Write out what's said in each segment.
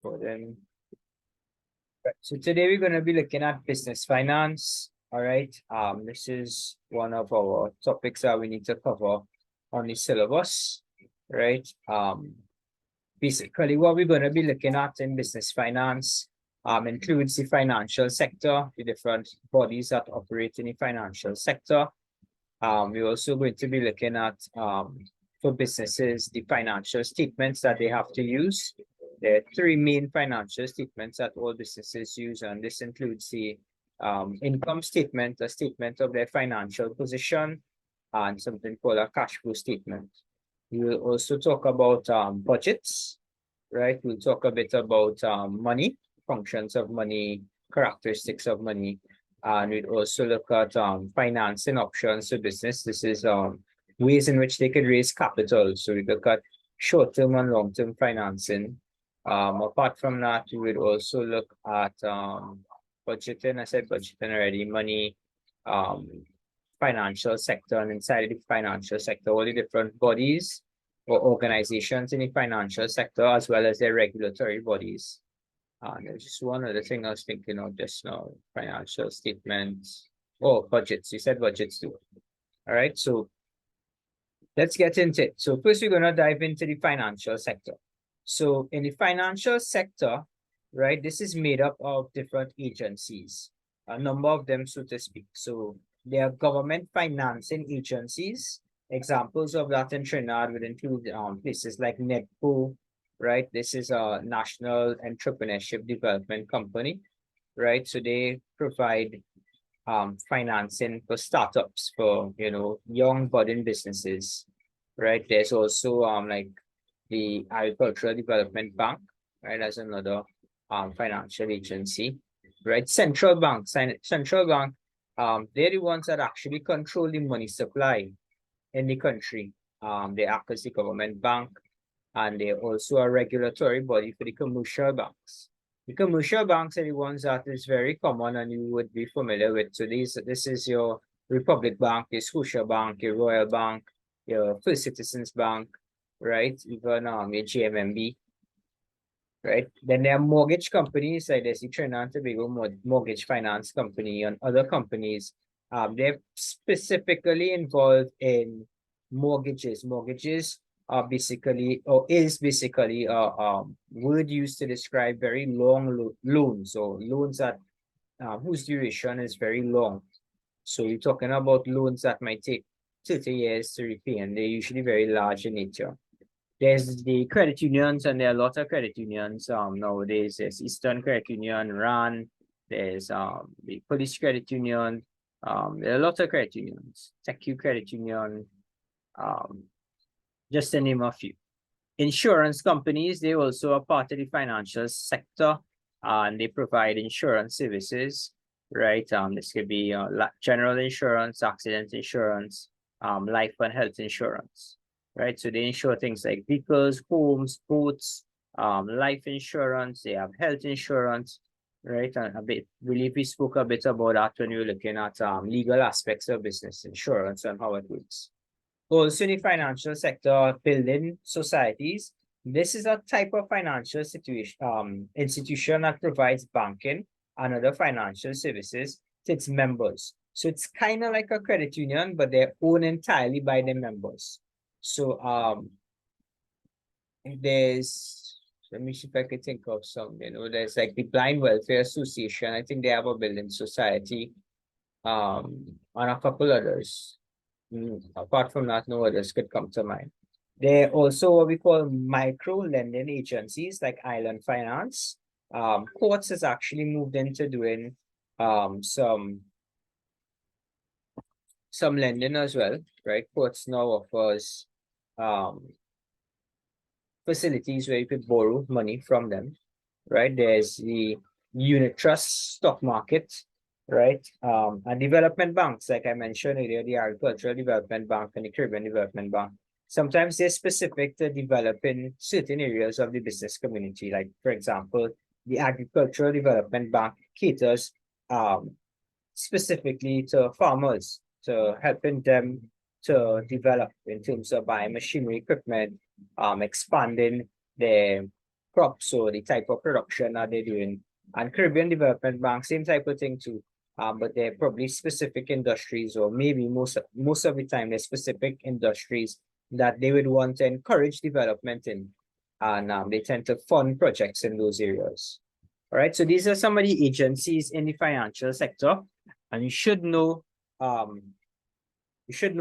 Recording. Right, so today we're going to be looking at business finance. All right. This is one of our topics that we need to cover on the syllabus. Right. Basically, what we're going to be looking at in business finance includes the financial sector, the different bodies that operate in the financial sector. We're also going to be looking at for businesses, the financial statements that they have to use. There are three main financial statements that all businesses use, and this includes the income statement, a statement of their financial position, and something called a cash flow statement. We will also talk about budgets, right? We'll talk a bit about money, functions of money, characteristics of money, and we'd also look at financing options for business. This is ways in which they could raise capital. So we look at short-term and long-term financing. Apart from that, we would also look at budgeting. I said budgeting already, money, financial sector, and inside the financial sector, all the different bodies or organizations in the financial sector, as well as their regulatory bodies. There's just one other thing I was thinking of just now, financial statements or budgets. You said budgets too. All right, so let's get into it. So first, we're going to dive into the financial sector. So in the financial sector, right, this is made up of different agencies, a number of them, so to speak. So there are government financing agencies. Examples of that in Trinidad would include places like NEDCO, right? This is a National Entrepreneurship Development Company, right? So they provide financing for startups, for, young budding businesses, right? There's also like the Agricultural Development Bank, right, as another financial agency, right? Central banks, they're the ones that actually control the money supply in the country. They act as the government bank, and they're also a regulatory body for the commercial banks. The commercial banks are the ones that is very common and you would be familiar with. So this is your Republic Bank, your Scotia Bank, your Royal Bank, your First Citizens Bank, right? Even your GMMB, right? Then there are mortgage companies, like there's the Trinidad and Tobago Mortgage Finance Company and other companies. They're specifically involved in mortgages. Mortgages are basically, or is basically a word used to describe very long loans, or loans that whose duration is very long. So you're talking about loans that might take 30 years to repay, and they're usually very large in nature. There's the credit unions, and there are a lot of credit unions nowadays. There's Eastern Credit Union, RAN, there's the Police Credit Union, there are a lot of credit unions, TechU Credit Union, just to name a few. Insurance companies, they also are part of the financial sector, and they provide insurance services, right? This could be general insurance, accident insurance, life and health insurance, right? So they insure things like vehicles, homes, boats, life insurance, they have health insurance, right? And believe we spoke a bit about that when we were looking at legal aspects of business insurance and how it works. Also in the financial sector, building societies. This is a type of financial institution that provides banking and other financial services to its members. So it's kind of like a credit union, but they're owned entirely by the members. So let me see if I could think of some, there's like the Blind Welfare Association. I think they have a building society, and a couple others. Apart from that, no others could come to mind. There are also what we call micro lending agencies like Island Finance. Courts has actually moved into doing some lending as well, right? Courts now offers facilities where you could borrow money from them, right? There's the unit trust stock market, right? And development banks, like I mentioned earlier, the Agricultural Development Bank and the Caribbean Development Bank. Sometimes they're specific to developing certain areas of the business community. Like, for example, the Agricultural Development Bank caters specifically to farmers, to helping them to develop in terms of buying machinery, equipment, expanding their crops or the type of production that they're doing. And Caribbean Development Bank, same type of thing too. But they're probably specific industries, or maybe most of the time they're specific industries that they would want to encourage development in. And they tend to fund projects in those areas. All right, so these are some of the agencies in the financial sector, and you should know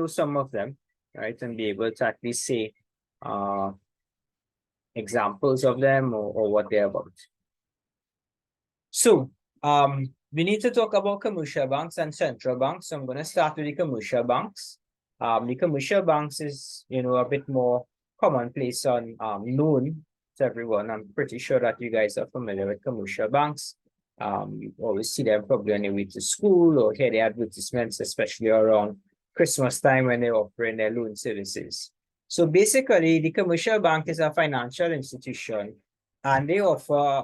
some of them, right, and be able to at least say examples of them or what they're about. So we need to talk about commercial banks and central banks. So I'm going to start with the commercial banks. The commercial banks is, a bit more commonplace on known to everyone. I'm pretty sure that you guys are familiar with commercial banks. You always see them probably on your way to school or hear the advertisements, especially around Christmas time when they're offering their loan services. So basically, the commercial bank is a financial institution, and they offer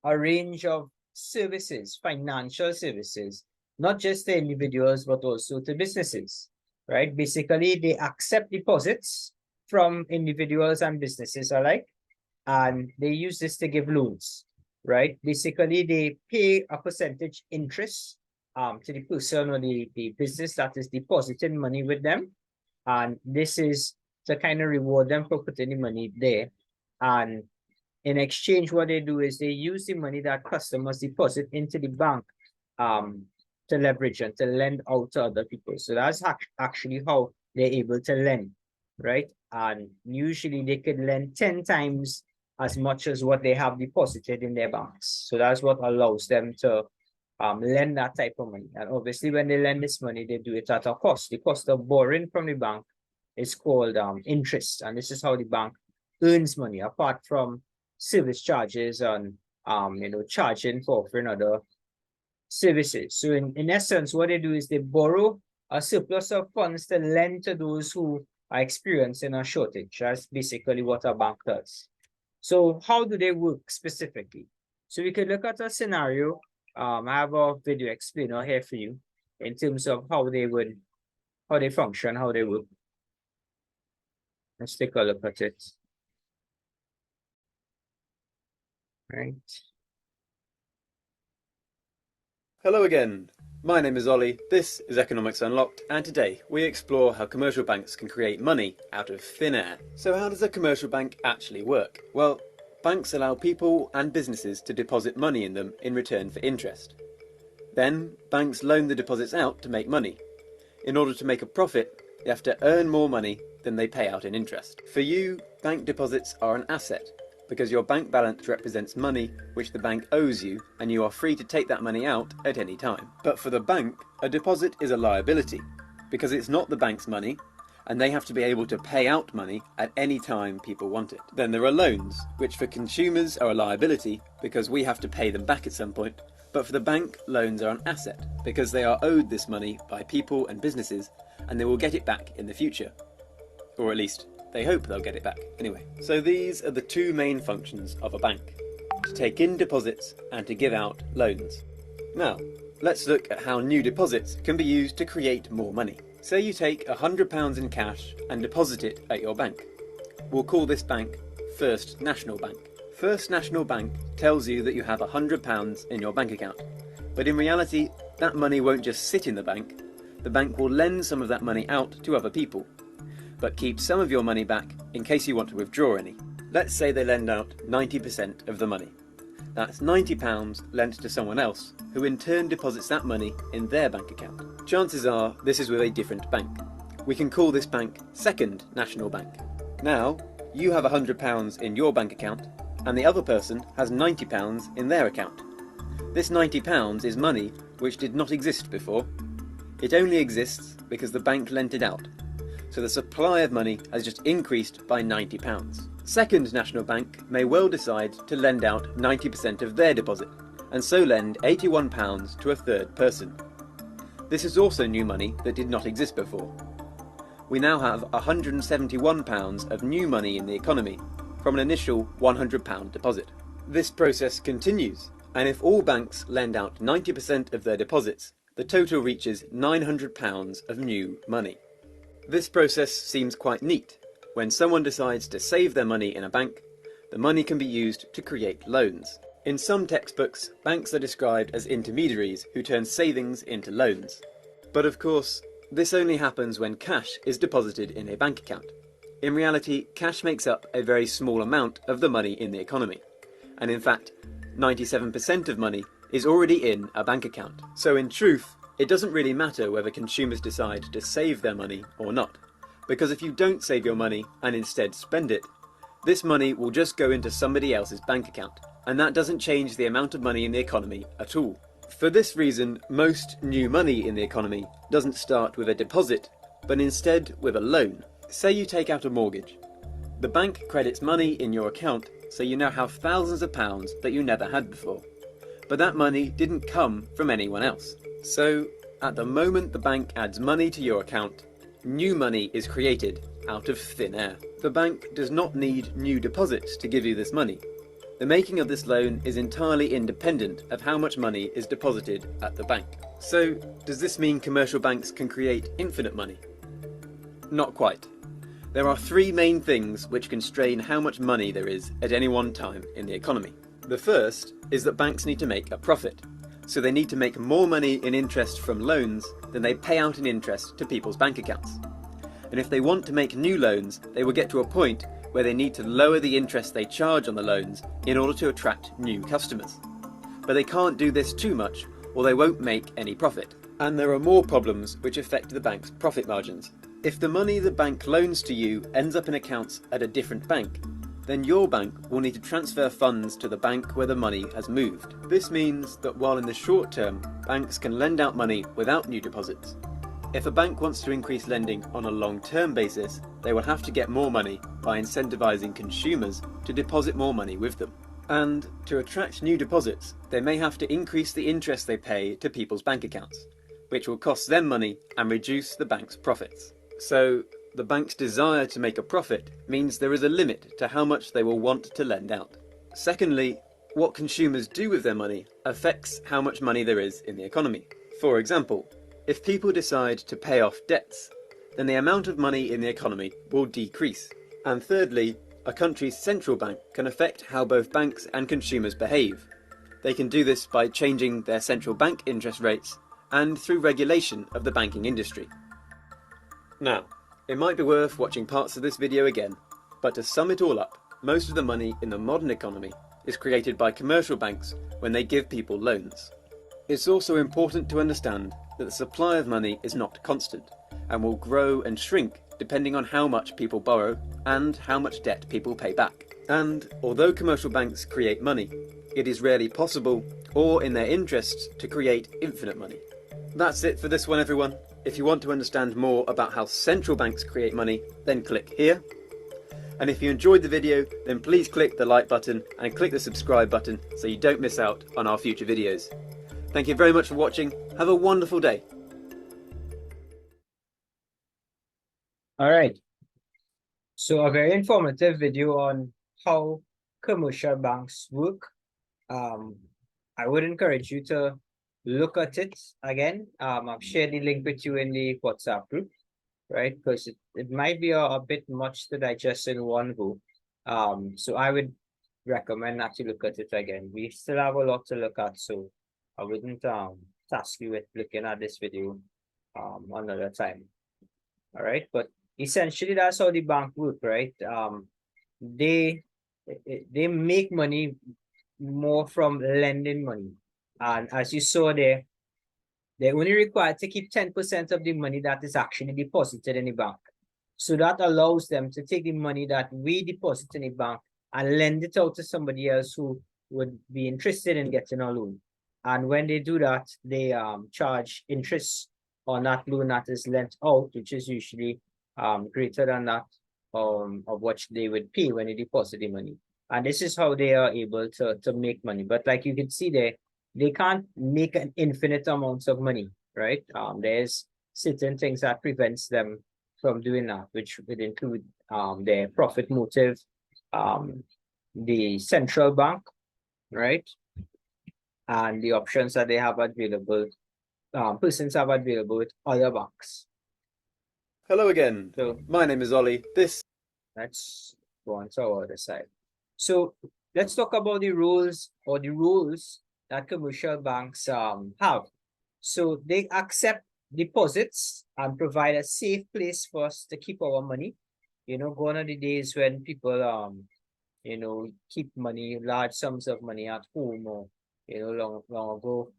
a range of services, financial services, not just to individuals, but also to businesses, right? Basically, they accept deposits from individuals and businesses alike, and they use this to give loans, right? Basically, they pay a percentage interest to the person or the business that is depositing money with them. And this is to kind of reward them for putting the money there. And in exchange, what they do is they use the money that customers deposit into the bank to leverage and to lend out to other people. So that's actually how they're able to lend, right? And usually they could lend 10 times as much as what they have deposited in their banks. So that's what allows them to lend that type of money. And obviously, when they lend this money, they do it at a cost. The cost of borrowing from the bank is called interest. And this is how the bank earns money, apart from service charges and charging for offering other services. So in essence, what they do is they borrow a surplus of funds to lend to those who are experiencing a shortage. That's basically what a bank does. So how do they work specifically? So we could look at a scenario. I have a video explainer here for you in terms of how they function, how they work. Let's take a look at it. Right. Hello again. My name is Ollie, this is Economics Unlocked, and today we explore how commercial banks can create money out of thin air. So how does a commercial bank actually work? Well, banks allow people and businesses to deposit money in them in return for interest. Then, banks loan the deposits out to make money. In order to make a profit, they have to earn more money than they pay out in interest. For you, bank deposits are an asset, because your bank balance represents money which the bank owes you, and you are free to take that money out at any time. But for the bank, a deposit is a liability, because it's not the bank's money, and they have to be able to pay out money at any time people want it. Then there are loans, which for consumers are a liability, because we have to pay them back at some point. But for the bank, loans are an asset, because they are owed this money by people and businesses, and they will get it back in the future. Or at least, they hope they'll get it back. Anyway, so these are the two main functions of a bank: to take in deposits and to give out loans. Now, let's look at how new deposits can be used to create more money. Say you take £100 in cash and deposit it at your bank. We'll call this bank First National Bank. First National Bank tells you that you have £100 in your bank account. But in reality, that money won't just sit in the bank. The bank will lend some of that money out to other people, but keep some of your money back in case you want to withdraw any. Let's say they lend out 90% of the money. That's £90 lent to someone else, who in turn deposits that money in their bank account. Chances are this is with a different bank. We can call this bank Second National Bank. Now, you have £100 in your bank account, and the other person has £90 in their account. This £90 is money which did not exist before. It only exists because the bank lent it out. So the supply of money has just increased by £90. Second National Bank may well decide to lend out 90% of their deposit, and so lend £81 to a third person. This is also new money that did not exist before. We now have £171 of new money in the economy from an initial £100 deposit. This process continues, and if all banks lend out 90% of their deposits, the total reaches £900 of new money. This process seems quite neat. When someone decides to save their money in a bank, the money can be used to create loans. In some textbooks, banks are described as intermediaries who turn savings into loans. But of course, this only happens when cash is deposited in a bank account. In reality, cash makes up a very small amount of the money in the economy. And in fact, 97% of money is already in a bank account. So in truth, it doesn't really matter whether consumers decide to save their money or not. Because if you don't save your money and instead spend it, this money will just go into somebody else's bank account. And that doesn't change the amount of money in the economy at all. For this reason, most new money in the economy doesn't start with a deposit, but instead with a loan. Say you take out a mortgage. The bank credits money in your account, so you now have thousands of pounds that you never had before. But that money didn't come from anyone else. So, at the moment the bank adds money to your account, new money is created out of thin air. The bank does not need new deposits to give you this money. The making of this loan is entirely independent of how much money is deposited at the bank. So, does this mean commercial banks can create infinite money? Not quite. There are three main things which constrain how much money there is at any one time in the economy. The first is that banks need to make a profit. So they need to make more money in interest from loans than they pay out in interest to people's bank accounts. And if they want to make new loans, they will get to a point where they need to lower the interest they charge on the loans in order to attract new customers. But they can't do this too much, or they won't make any profit. And there are more problems which affect the bank's profit margins. If the money the bank loans to you ends up in accounts at a different bank, then your bank will need to transfer funds to the bank where the money has moved. This means that while in the short term, banks can lend out money without new deposits, if a bank wants to increase lending on a long-term basis, they will have to get more money by incentivizing consumers to deposit more money with them. And to attract new deposits, they may have to increase the interest they pay to people's bank accounts, which will cost them money and reduce the bank's profits. So, the bank's desire to make a profit means there is a limit to how much they will want to lend out. Secondly, what consumers do with their money affects how much money there is in the economy. For example, if people decide to pay off debts, then the amount of money in the economy will decrease. And thirdly, a country's central bank can affect how both banks and consumers behave. They can do this by changing their central bank interest rates and through regulation of the banking industry. Now, it might be worth watching parts of this video again, but to sum it all up, most of the money in the modern economy is created by commercial banks when they give people loans. It's also important to understand that the supply of money is not constant and will grow and shrink depending on how much people borrow and how much debt people pay back. And although commercial banks create money, it is rarely possible or in their interests to create infinite money. That's it for this one, everyone. If you want to understand more about how central banks create money, then click here. And if you enjoyed the video, then please click the like button and click the subscribe button so you don't miss out on our future videos. Thank you very much for watching. Have a wonderful day. All right. So a very informative video on how commercial banks work. I would encourage you to look at it again. I've shared the link with you in the WhatsApp group, right? Because it might be a bit much to digest in one go. So I would recommend that you look at it again. We still have a lot to look at, so I wouldn't task you with looking at this video another time. All right, but essentially that's how the bank work, right? They make money more from lending money. And as you saw there, they're only required to keep 10% of the money that is actually deposited in the bank. So that allows them to take the money that we deposit in the bank and lend it out to somebody else who would be interested in getting a loan. And when they do that, they charge interest on that loan that is lent out, which is usually greater than that of what they would pay when they deposit the money. And this is how they are able to make money. But like you can see there, they can't make an infinite amount of money, right? There's certain things that prevents them from doing that, which would include their profit motive, the central bank, right? And the options that they have available, persons have available with other banks. Hello again. So my name is Ollie. let's go on to our other side. So let's talk about the rules or the rules that commercial banks have. So they accept deposits and provide a safe place for us to keep our money. Gone are the days when people keep money, large sums of money at home, or long ago.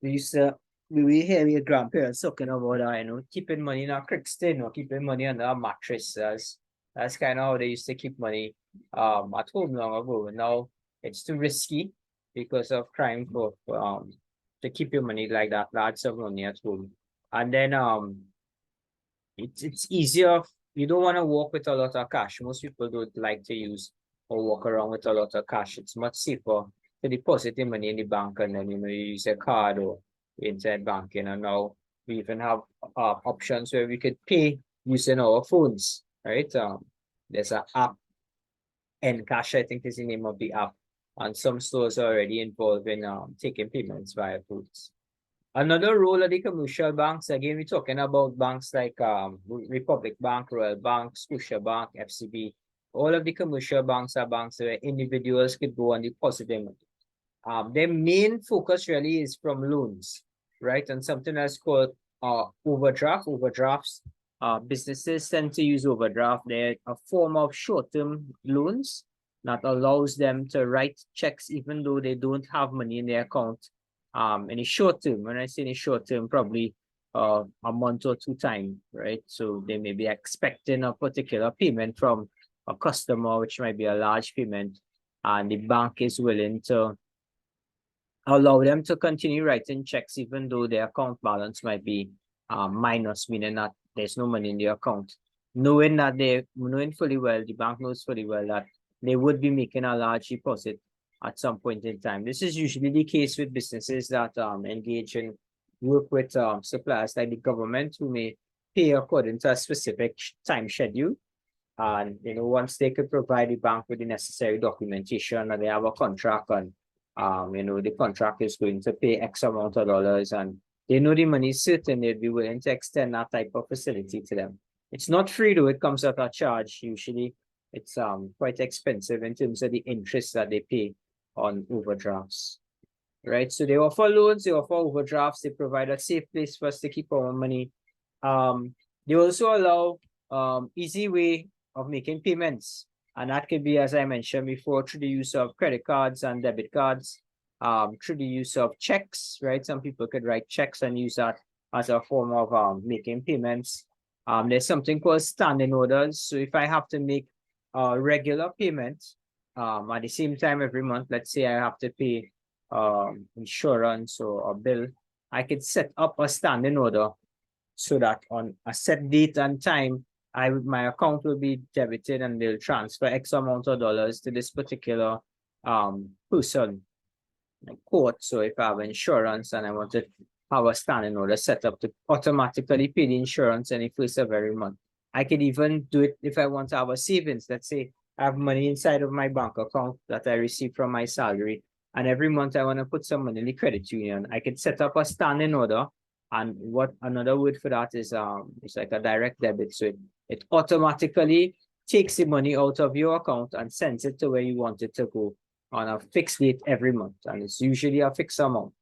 We hear your grandparents talking about keeping money in a crickston or keeping money under a mattress. That's kind of how they used to keep money at home long ago. And now it's too risky because of crime to keep your money like that, large sum of money at home. And then it's easier. You don't want to walk with a lot of cash. Most people don't like to use or walk around with a lot of cash. It's much safer to deposit your money in the bank, and then you use a card or internet banking. And now we even have options where we could pay using our phones, right? There's an app, Encash, I think is the name of the app, and some stores are already involved in taking payments via phones. Another role of the commercial banks, again, we're talking about banks like Republic Bank, Royal Bank, Scotia Bank, FCB. All of the commercial banks are banks where individuals could go and deposit their money. Their main focus really is from loans, right? And something that's called overdraft. Overdrafts, businesses tend to use overdraft. They're a form of short-term loans that allows them to write checks even though they don't have money in their account. In a short term, when I say in a short term, probably a month or two time, right? So they may be expecting a particular payment from a customer, which might be a large payment, and the bank is willing to allow them to continue writing checks even though their account balance might be minus, meaning that there's no money in the account. Knowing fully well, the bank knows fully well that they would be making a large deposit at some point in time. This is usually the case with businesses that engage in work with suppliers like the government, who may pay according to a specific time schedule. And once they could provide the bank with the necessary documentation, and they have a contract, and the contract is going to pay X amount of dollars, and they know the money is certain, they'd be willing to extend that type of facility to them. It's not free though, it comes at a charge. Usually it's quite expensive in terms of the interest that they pay on overdrafts, right? So they offer loans, they offer overdrafts, they provide a safe place for us to keep our money. They also allow easy way of making payments, and that could be, as I mentioned before, through the use of credit cards and debit cards, through the use of checks, right? Some people could write checks and use that as a form of making payments. There's something called standing orders. So if I have to make a regular payment at the same time every month, let's say I have to pay insurance or a bill, I could set up a standing order so that on a set date and time, my account will be debited and they'll transfer X amount of dollars to this particular person, like quote. So if I have insurance and I want to have a standing order set up to automatically pay the insurance any first of every month, I could even do it if I want to have a savings. Let's say I have money inside of my bank account that I receive from my salary, and every month I want to put some money in the credit union. I could set up a standing order, and what another word for that is it's like a direct debit. So it automatically takes the money out of your account and sends it to where you want it to go on a fixed date every month, and it's usually a fixed amount.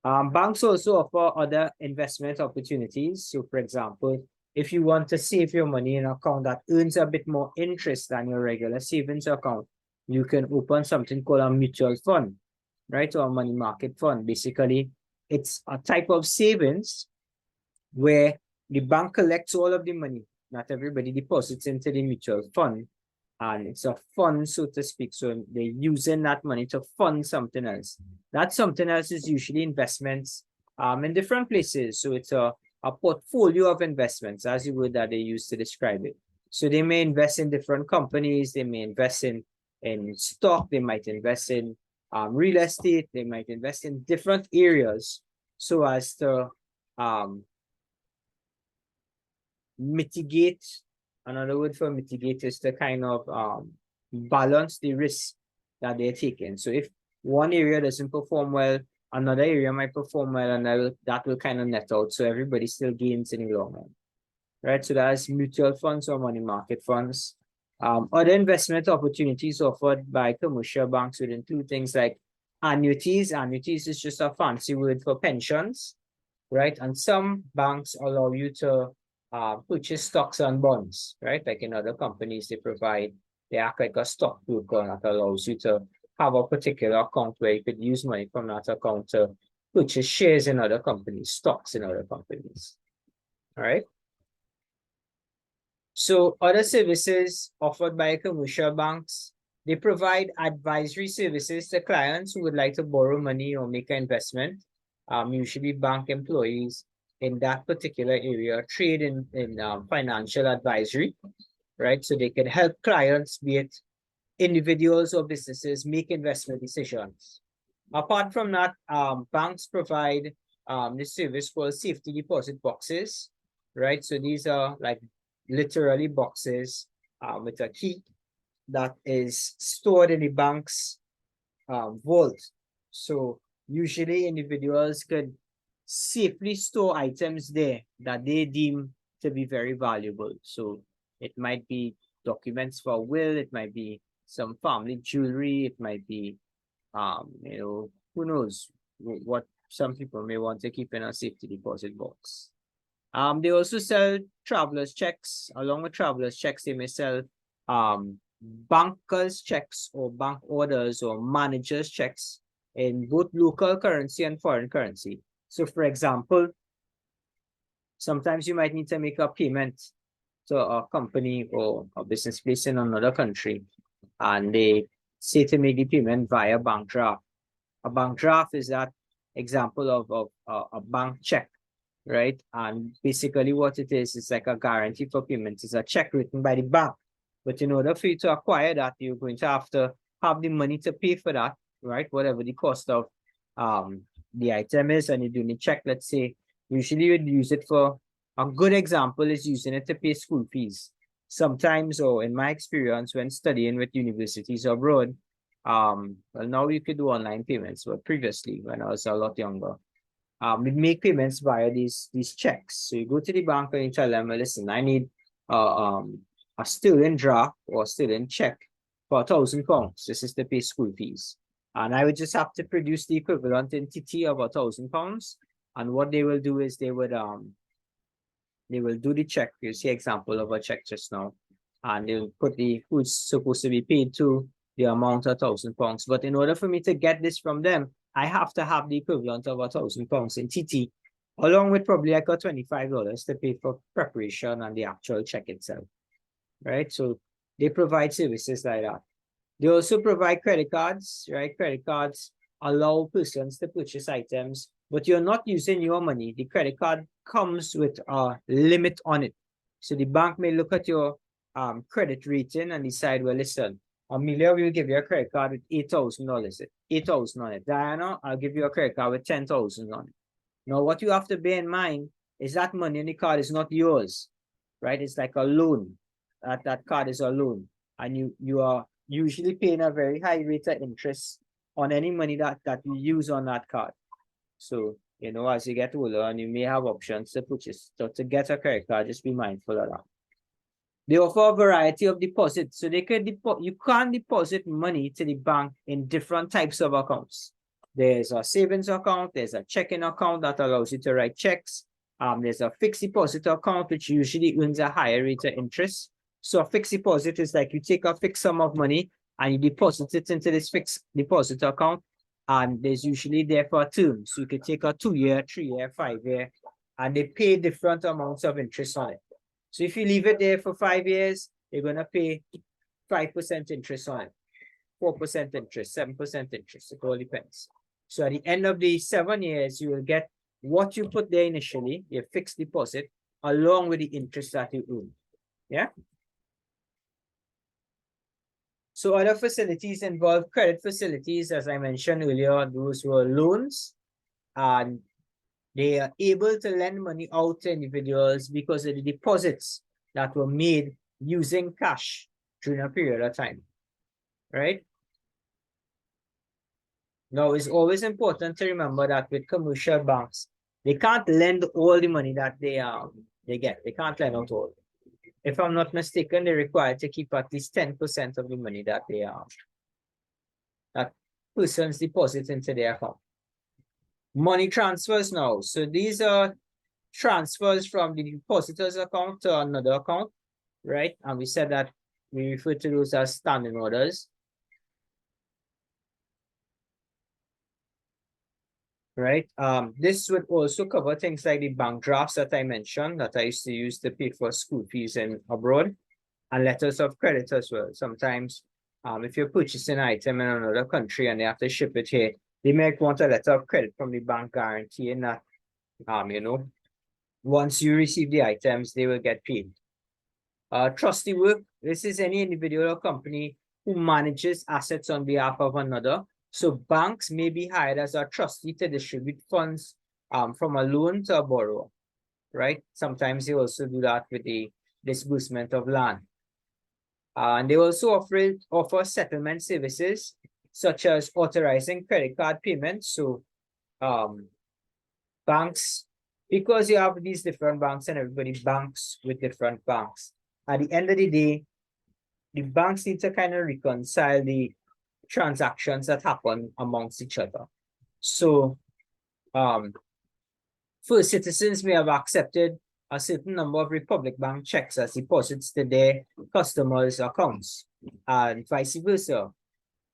Banks also offer other investment opportunities. So for example, if you want to save your money in an account that earns a bit more interest than your regular savings account, you can open something called a mutual fund, right? Or a money market fund. Basically, it's a type of savings where the bank collects all of the money that everybody deposits into the mutual fund, and it's a fund, so to speak. So they're using that money to fund something else. That something else is usually investments in different places. So it's a portfolio of investments, as the word that they use to describe it. So they may invest in different companies, they may invest in stock, they might invest in real estate, they might invest in different areas so as to mitigate. Another word for mitigate is to kind of balance the risk that they're taking. So if one area doesn't perform well, another area might perform well, and that will kind of net out. So everybody still gains in the long run, right? So that's mutual funds or money market funds. Other investment opportunities offered by commercial banks would include things like annuities. Annuities is just a fancy word for pensions, right? And some banks allow you to purchase stocks and bonds, right? Like in other companies, they act like a stockbroker that allows you to have a particular account where you could use money from that account to purchase shares in other companies, stocks in other companies, all right? So other services offered by commercial banks, they provide advisory services to clients who would like to borrow money or make an investment. Usually bank employees in that particular area trade in financial advisory, right? So they can help clients, be it individuals or businesses, make investment decisions. Apart from that, banks provide this service called safety deposit boxes, right? So these are like literally boxes with a key that is stored in the bank's vault. So usually individuals could safely store items there that they deem to be very valuable. So it might be documents for a will, it might be some family jewelry, it might be who knows what some people may want to keep in a safety deposit box. They also sell travelers checks. Along with travelers checks, they may sell bankers checks or bank orders or managers checks in both local currency and foreign currency. So for example, sometimes you might need to make a payment to a company or a business place in another country, and they say to make the payment via bank draft. A bank draft is that example of a bank check, right? And basically what it is like a guarantee for payment. It's a check written by the bank. But in order for you to acquire that, you're going to have the money to pay for that, right? Whatever the cost of the item is, and you do need check, let's say, usually you'd use it for, a good example is using it to pay school fees. Sometimes, or in my experience, when studying with universities abroad, well, now you could do online payments, but previously, when I was a lot younger, we make payments via these checks. So you go to the bank and you tell them, well, listen, I need a student draft or student check for £1,000. This is to pay school fees. And I would just have to produce the equivalent in TT of £1,000. And what they will do is they will do the check. You see example of a check just now. And they'll put who's supposed to be paid to the amount of £1,000. But in order for me to get this from them, I have to have the equivalent of £1,000 in TT, along with probably like a $25 to pay for preparation and the actual check itself, right? So they provide services like that. They also provide credit cards, right? Credit cards allow persons to purchase items, but you're not using your money. The credit card comes with a limit on it. So the bank may look at your credit rating and decide, well, listen, Amelia will give you a credit card with $8,000. $8,000 on it. Diana, I'll give you a credit card with $10,000 on it. Now, what you have to bear in mind is that money in the card is not yours, right? It's like a loan. That card is a loan, and you are usually paying a very high rate of interest on any money that you use on that card. So, as you get older and you may have options to purchase, so to get a credit card, just be mindful of that. They offer a variety of deposits. So you can deposit money to the bank in different types of accounts. There's a savings account, there's a checking account that allows you to write checks. There's a fixed deposit account, which usually earns a higher rate of interest. So a fixed deposit is like you take a fixed sum of money and you deposit it into this fixed deposit account. And there's usually there for a term. So you could take a 2-year, 3-year, 5-year, and they pay different amounts of interest on it. So if you leave it there for 5 years, you're going to pay 5% interest on it, 4% interest, 7% interest. It all depends. So at the end of the 7 years, you will get what you put there initially, your fixed deposit, along with the interest that you earn. Yeah. So other facilities involve credit facilities, as I mentioned earlier. Those were loans, and they are able to lend money out to individuals because of the deposits that were made using cash during a period of time, right? Now, it's always important to remember that with commercial banks, they can't lend all the money that they get. They can't lend out all. if I'm not mistaken, they're required to keep at least 10% of the money that they that persons deposit into their account. Money transfers now. So these are transfers from the depositor's account to another account, right? And we said that we refer to those as standing orders. Right. This would also cover things like the bank drafts that I mentioned that I used to use to pay for school fees in abroad, and letters of credit as well. Sometimes, if you're purchasing an item in another country and they have to ship it here, they may want a letter of credit from the bank guaranteeing that, once you receive the items, they will get paid. Trustee work. This is any individual or company who manages assets on behalf of another. So banks may be hired as a trustee to distribute funds from a loan to a borrower, right? Sometimes they also do that with the disbursement of land. And they also offer settlement services such as authorizing credit card payments. So banks, because you have these different banks and everybody banks with different banks, at the end of the day, the banks need to kind of reconcile the transactions that happen amongst each other. So first, citizens may have accepted a certain number of Republic Bank checks as deposits to their customers' accounts, and vice versa.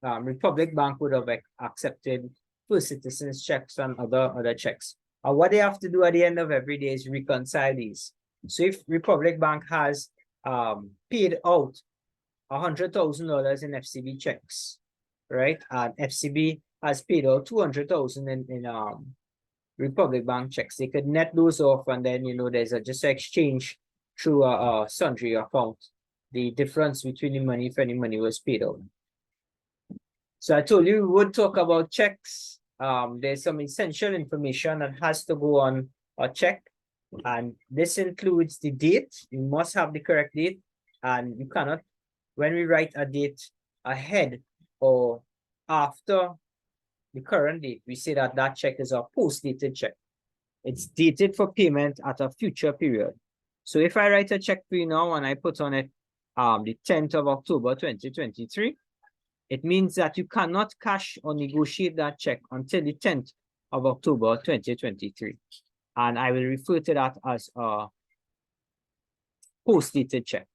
Republic Bank would have accepted first citizens' checks and other checks. What they have to do at the end of every day is reconcile these. So if Republic Bank has paid out $100,000 in FCB checks, right? And FCB has paid out 200,000 in Republic Bank checks. They could net those off, and then there's just exchange through a sundry account, the difference between the money if any money was paid out. So I told you we would talk about checks. There's some essential information that has to go on a check, and this includes the date. You must have the correct date, and you cannot, when we write a date ahead or after the current date, we say that that check is a post-dated check. It's dated for payment at a future period. So if I write a check for you now and I put on it the 10th of October 2023, it means that you cannot cash or negotiate that check until the 10th of October 2023. And I will refer to that as a post-dated check,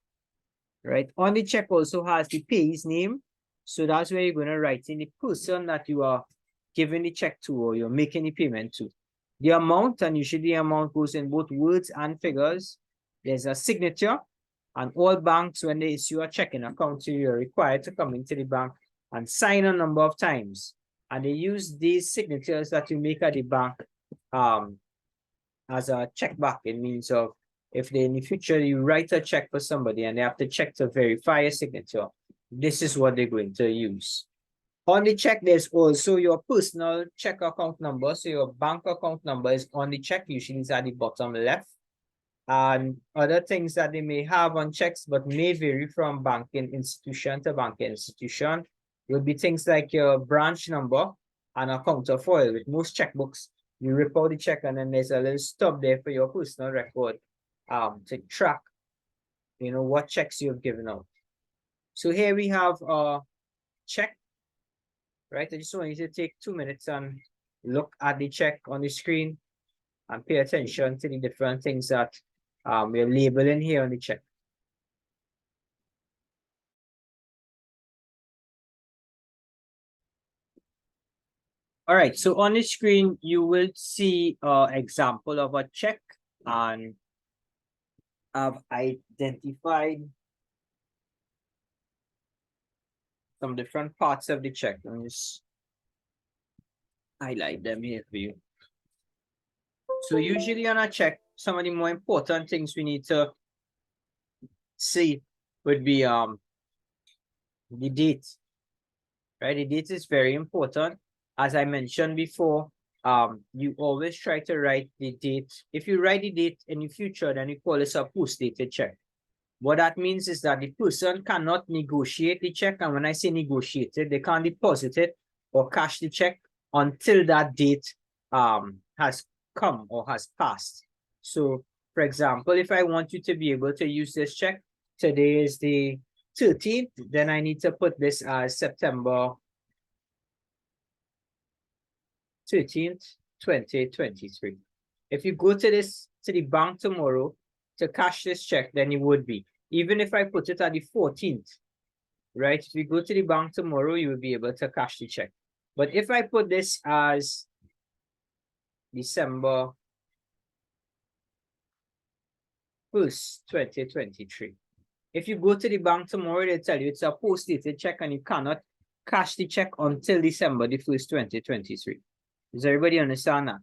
right? On the check also has the payee's name. So that's where you're going to write in the person that you are giving the check to or you're making the payment to. The amount, and usually the amount goes in both words and figures. There's a signature, and all banks, when they issue a checking account to you, you're required to come into the bank and sign a number of times. And they use these signatures that you make at the bank as a check back. It means of if in the future you write a check for somebody and they have to check to verify a signature, this is what they're going to use. On the check, there's also your personal check account number. So your bank account number is on the check, usually it's at the bottom left. And other things that they may have on checks, but may vary from banking institution to banking institution, will be things like your branch number and a counterfoil. With most checkbooks, you rip out the check and then there's a little stub there for your personal record to track, what checks you've given out. So here we have a check, right? I just want you to take 2 minutes and look at the check on the screen and pay attention to the different things that we're labeling here on the check. All right, so on the screen, you will see an example of a check, and I've identified some different parts of the check. Let me just highlight them here for you. So usually on a check, some of the more important things we need to see would be the date, right? The date is very important. As I mentioned before, you always try to write the date. If you write the date in the future, then you call this a post-dated check. What that means is that the person cannot negotiate the check. And when I say negotiate it, they can't deposit it or cash the check until that date has come or has passed. So For example, if I want you to be able to use this check, today is the 13th, then I need to put this as September 13th, 2023. If you go to the bank tomorrow to cash this check, then it would be. Even if I put it at the 14th, right? If you go to the bank tomorrow, you will be able to cash the check. But if I put this as December 1st, 2023, if you go to the bank tomorrow, they tell you it's a post-dated check and you cannot cash the check until December the 1st, 2023. Does everybody understand that?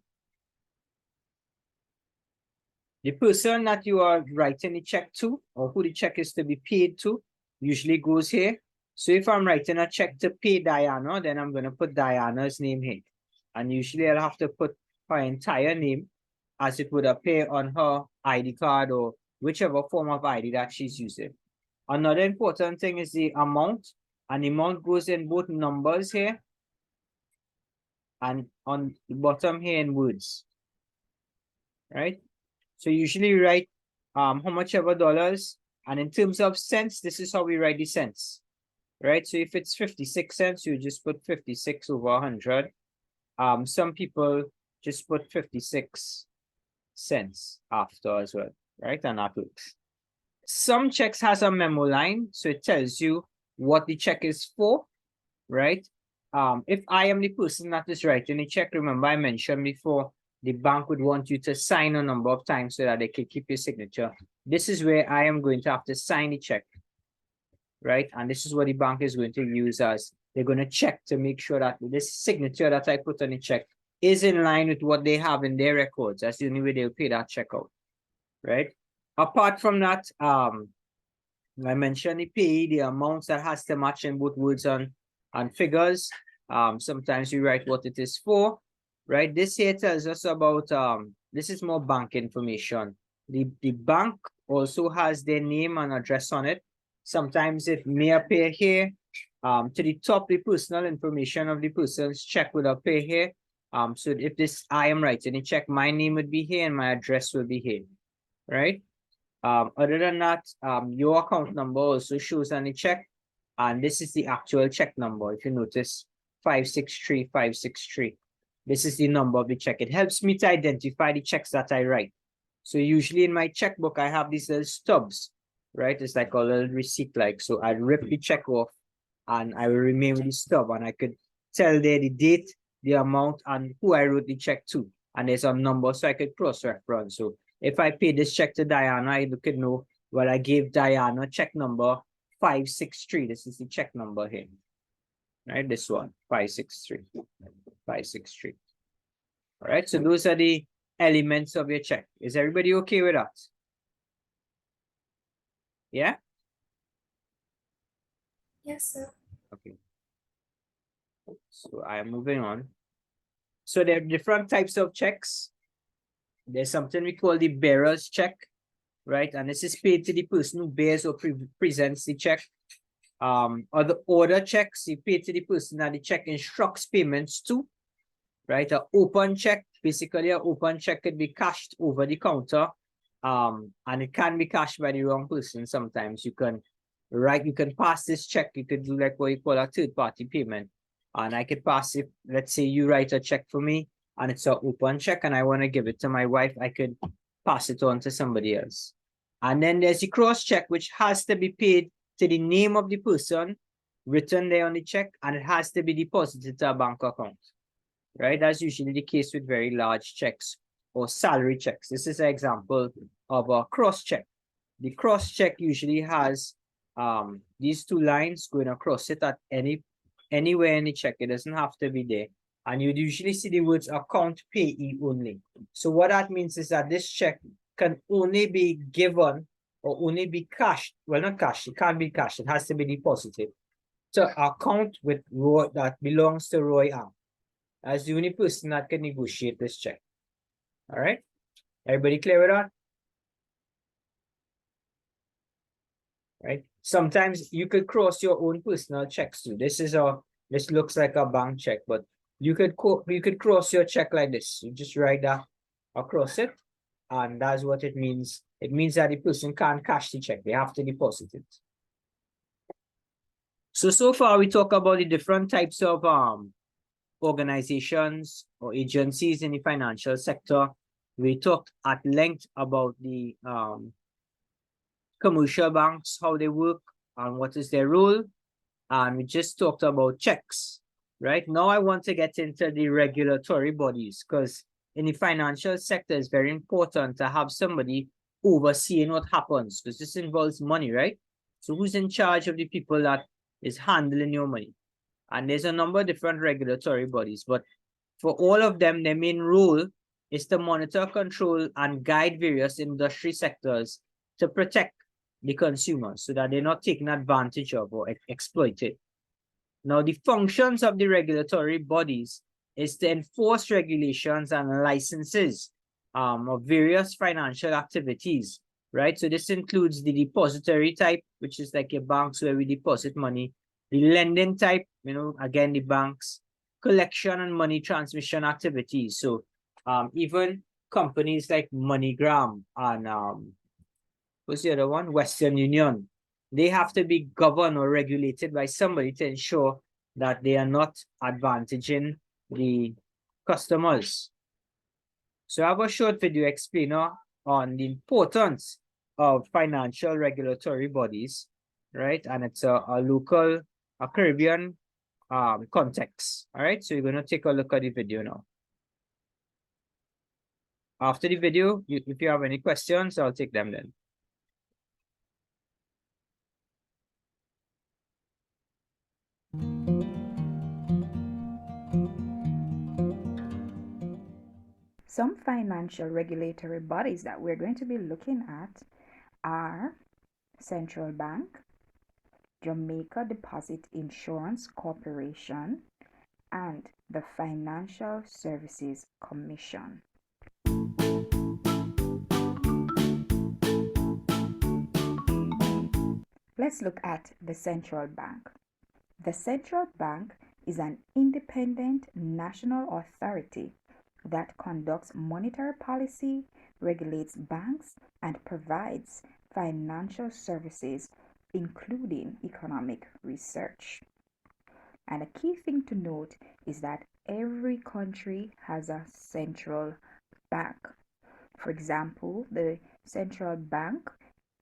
The person that you are writing the check to, or who the check is to be paid to, usually goes here. So if I'm writing a check to pay Diana, then I'm going to put Diana's name here. And usually I'll have to put her entire name as it would appear on her ID card or whichever form of ID that she's using. Another important thing is the amount, and the amount goes in both numbers here and on the bottom here in words, right? So usually we write how much ever dollars, and in terms of cents, this is how we write the cents, right? So if it's 56 cents, you just put 56 over 100. Some people just put 56 cents after as well, right? And that works. Some checks has a memo line, so it tells you what the check is for, right? If I am the person that is writing the check, remember I mentioned before, the bank would want you to sign a number of times so that they can keep your signature. This is where I am going to have to sign the check, right? And this is what the bank is going to use as they're going to check to make sure that this signature that I put on the check is in line with what they have in their records. That's the only way they'll pay that check out, right? Apart from that, I mentioned the pay, the amounts that has to match in both words and figures. Sometimes you write what it is for, right? This here tells us about, this is more bank information. The bank also has their name and address on it. Sometimes it may appear here. To the top, the personal information of the person's check would appear here. So if I am writing a check, my name would be here and my address will be here, right? Other than that, your account number also shows on the check, and this is the actual check number. If you notice, 563563. This is the number of the check. It helps me to identify the checks that I write. So usually in my checkbook, I have these little stubs, right? It's like a little receipt, like, so I rip the check off and I will remain with the stub, and I could tell there the date, the amount, and who I wrote the check to. And there's a number, so I could cross-reference. So if I pay this check to Diana, I could know, well, I gave Diana check number 563. This is the check number here, right? This one, 563, 563. All right, so those are the elements of your check. Is everybody okay with that? Yeah? Yes, sir. Okay. So I am moving on. So there are different types of checks. There's something we call the bearer's check, right? And this is paid to the person who bears or presents the check. Other order checks, you pay to the person that the check instructs payments to, right? An open check, basically an open check could be cashed over the counter, and it can be cashed by the wrong person. Sometimes you can pass this check, you could do like what you call a third-party payment. And I could pass it, let's say you write a check for me, and it's an open check, and I want to give it to my wife, I could pass it on to somebody else. And then there's the cross check, which has to be paid to the name of the person written there on the check, and it has to be deposited to a bank account, right? That's usually the case with very large checks or salary checks. This is an example of a cross check. The cross check usually has these two lines going across it at anywhere in the check. It doesn't have to be there. And you'd usually see the words account payee only. So what that means is that this check can only be given or only be cashed. Well, not cashed, it can't be cashed, it has to be deposited to account with Roy that belongs to Roy Am as the only person that can negotiate this check. All right, everybody clear with that? Right, sometimes you could cross your own personal checks too. This looks like a bank check, but you could cross your check like this. You just write that across it, And that's what it means. It means that the person can't cash the check. They have to deposit it. So far we talk about the different types of organizations or agencies in the financial sector. We talked at length about the commercial banks, how they work, and what is their role. And we just talked about checks, right? Now I want to get into the regulatory bodies, because in the financial sector, it's very important to have somebody overseeing what happens, because this involves money, right? So who's in charge of the people that is handling your money? And there's a number of different regulatory bodies, but for all of them, their main role is to monitor, control, and guide various industry sectors to protect the consumers so that they're not taken advantage of or exploited. Now, the functions of the regulatory bodies is to enforce regulations and licenses of various financial activities, right? So this includes the depository type, which is like your banks where we deposit money, the lending type, again, the banks, collection and money transmission activities. So even companies like MoneyGram and what's the other one? Western Union. They have to be governed or regulated by somebody to ensure that they are not advantaging the customers. So I have a short video explainer on the importance of financial regulatory bodies, right? And it's a local, a Caribbean context. All right, so you're going to take a look at the video now. After the video, if you have any questions, I'll take them then. Some financial regulatory bodies that we're going to be looking at are Central Bank, Jamaica Deposit Insurance Corporation, and the Financial Services Commission. Let's look at the Central Bank. The Central Bank is an independent national authority that conducts monetary policy, regulates banks, and provides financial services, including economic research. And a key thing to note is that every country has a central bank. For example, the central bank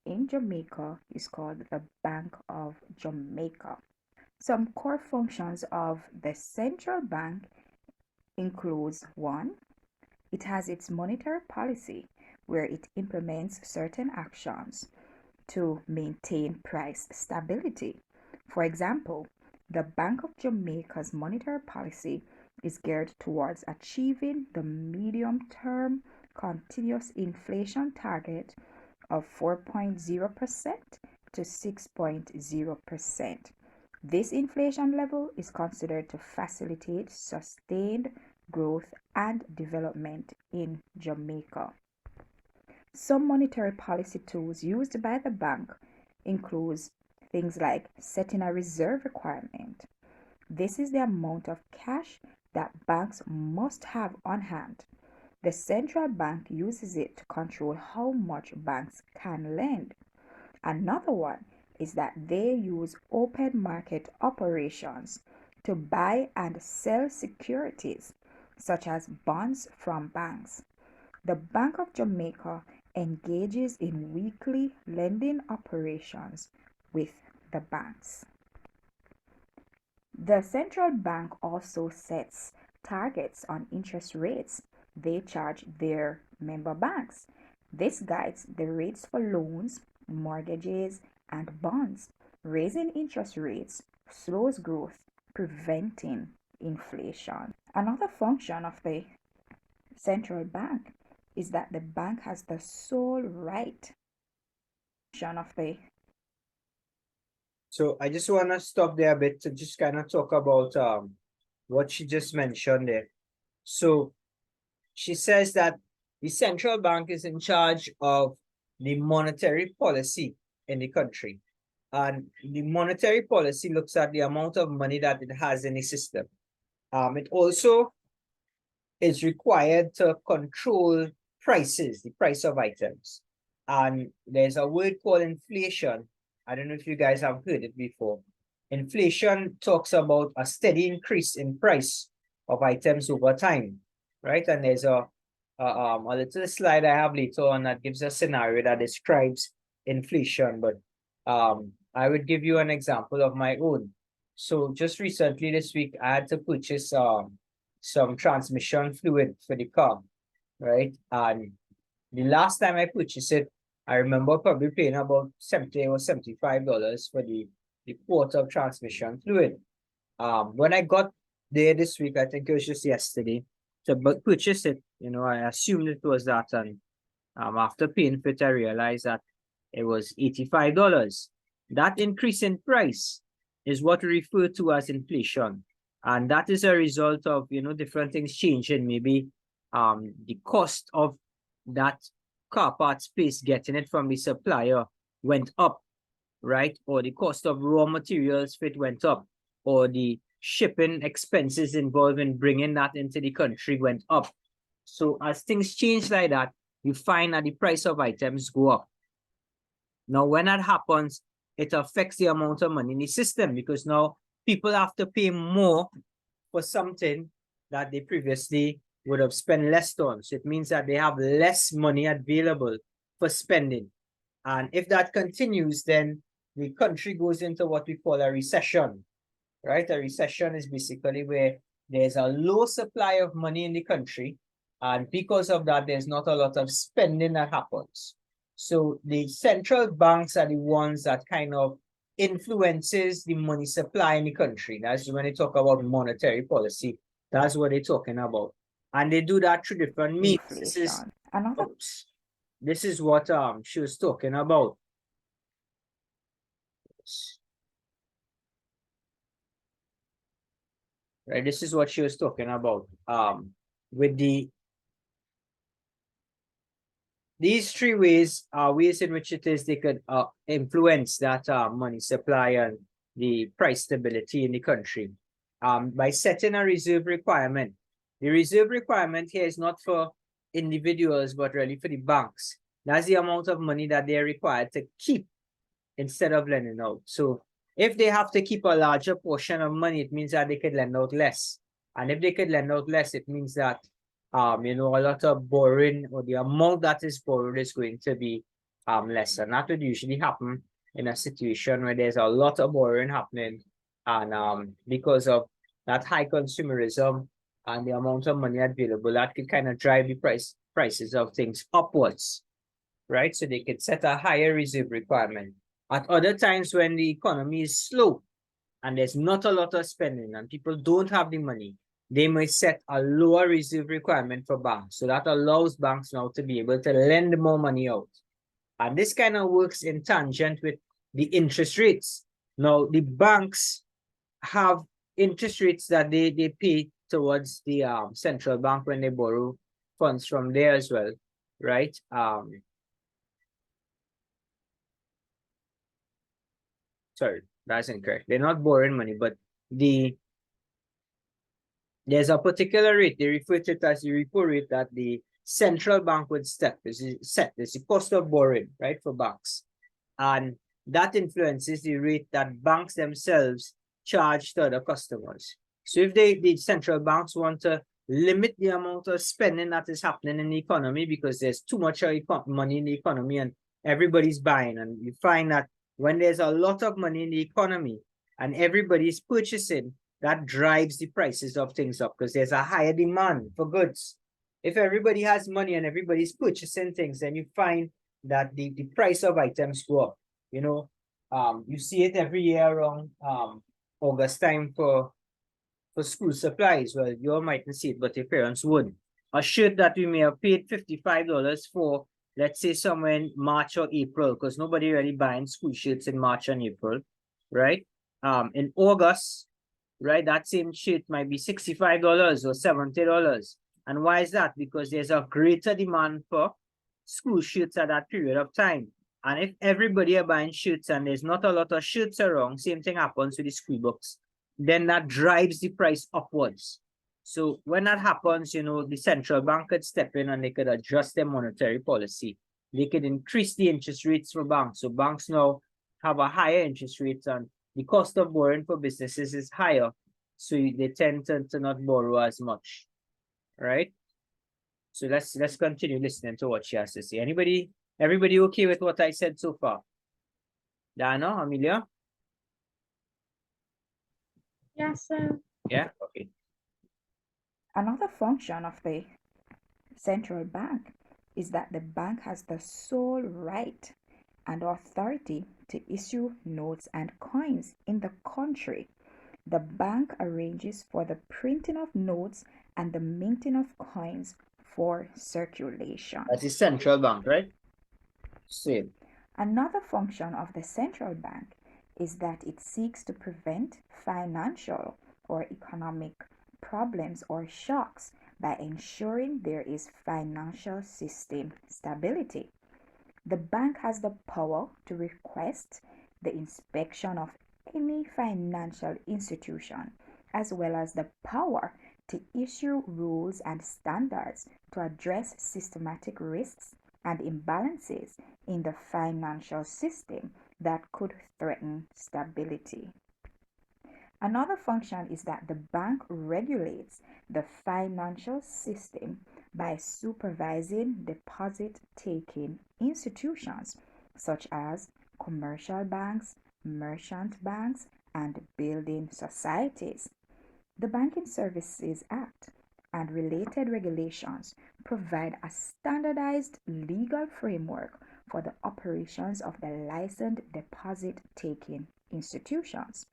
in Jamaica is called the Bank of Jamaica. Some core functions of the central bank includes: 1, it has its monetary policy where it implements certain actions to maintain price stability. For example, the Bank of Jamaica's monetary policy is geared towards achieving the medium-term continuous inflation target of 4.0% to 6.0%. This inflation level is considered to facilitate sustained growth and development in Jamaica. Some monetary policy tools used by the bank includes things like setting a reserve requirement. This is the amount of cash that banks must have on hand. The central bank uses it to control how much banks can lend. Another one is that they use open market operations to buy and sell securities, such as bonds from banks. The Bank of Jamaica engages in weekly lending operations with the banks. The central bank also sets targets on interest rates they charge their member banks. This guides the rates for loans, mortgages, and bonds. Raising interest rates slows growth, preventing inflation. Another function of the central bank is that the bank has the sole right of the. So I just want to stop there a bit to just kind of talk about what she just mentioned there. So she says that the central bank is in charge of the monetary policy in the country. And the monetary policy looks at the amount of money that it has in the system. It also is required to control prices, the price of items. And there's a word called inflation. I don't know if you guys have heard it before. Inflation talks about a steady increase in price of items over time, right? And there's a little slide I have later on that gives a scenario that describes inflation, but I would give you an example of my own. So just recently this week, I had to purchase some transmission fluid for the car, right? And the last time I purchased it, I remember probably paying about $70 or $75 for the quart of transmission fluid. When I got there this week, I think it was just yesterday, to purchase it, I assumed it was that, and after paying for it, I realized that it was $85. That increase in price is what we refer to as inflation. And that is a result of, different things changing. Maybe the cost of that car parts place, getting it from the supplier, went up, right? Or the cost of raw materials for it went up, or the shipping expenses involved in bringing that into the country went up. So as things change like that, you find that the price of items go up. Now, when that happens, it affects the amount of money in the system, because now people have to pay more for something that they previously would have spent less on. So it means that they have less money available for spending. And if that continues, then the country goes into what we call a recession, right? A recession is basically where there's a low supply of money in the country. And because of that, there's not a lot of spending that happens. So the central banks are the ones that kind of influences the money supply in the country. That's when they talk about monetary policy. That's what they're talking about. And they do that through different means. This is what she was talking about. Right, this is what she was talking about. With these three ways are ways in which they could influence that money supply and the price stability in the country. By setting a reserve requirement. The reserve requirement here is not for individuals, but really for the banks. That's the amount of money that they're required to keep instead of lending out. So if they have to keep a larger portion of money, it means that they could lend out less. And if they could lend out less, it means that a lot of borrowing, or the amount that is borrowed, is going to be less. And that would usually happen in a situation where there's a lot of borrowing happening, and because of that high consumerism and the amount of money available, that could kind of drive the prices of things upwards, right? So they could set a higher reserve requirement. At other times when the economy is slow and there's not a lot of spending and people don't have the money, they may set a lower reserve requirement for banks. So that allows banks now to be able to lend more money out. And this kind of works in tangent with the interest rates. Now, the banks have interest rates that they pay towards the central bank when they borrow funds from there as well, right? Sorry, that's incorrect. They're not borrowing money, but there's a particular rate. They refer to it as the repo rate that the central bank would set. This is the cost of borrowing, right, for banks. And that influences the rate that banks themselves charge to other customers. So if the central banks want to limit the amount of spending that is happening in the economy because there's too much money in the economy and everybody's buying, and you find that when there's a lot of money in the economy and everybody's purchasing, that drives the prices of things up because there's a higher demand for goods. If everybody has money and everybody's purchasing things, then you find that the price of items go up. You see it every year around August time for school supplies. Well, you all mightn't see it, but your parents would. A shirt that we may have paid $55 for, let's say somewhere in March or April, because nobody really buying school shirts in March and April, right? In August, right, that same shirt might be $65 or $70. And why is that? Because there's a greater demand for school shirts at that period of time. And if everybody are buying shirts and there's not a lot of shirts around, same thing happens with the school books, then that drives the price upwards. So when that happens, the central bank could step in and they could adjust their monetary policy. They could increase the interest rates for banks. So banks now have a higher interest rate, and the cost of borrowing for businesses is higher. So they tend to not borrow as much, right? So let's continue listening to what she has to say. Everybody okay with what I said so far? Dana, Amelia? Yes, sir. Yeah, okay. Another function of the central bank is that the bank has the sole right and authority to issue notes and coins in the country. The bank arranges for the printing of notes and the minting of coins for circulation. That's the central bank, right? Same. Another function of the central bank is that it seeks to prevent financial or economic problems or shocks by ensuring there is financial system stability. The bank has the power to request the inspection of any financial institution, as well as the power to issue rules and standards to address systematic risks and imbalances in the financial system that could threaten stability. Another function is that the bank regulates the financial system by supervising deposit taking institutions such as commercial banks, merchant banks, and building societies. The Banking Services Act and related regulations provide a standardized legal framework for the operations of the licensed deposit taking institutions.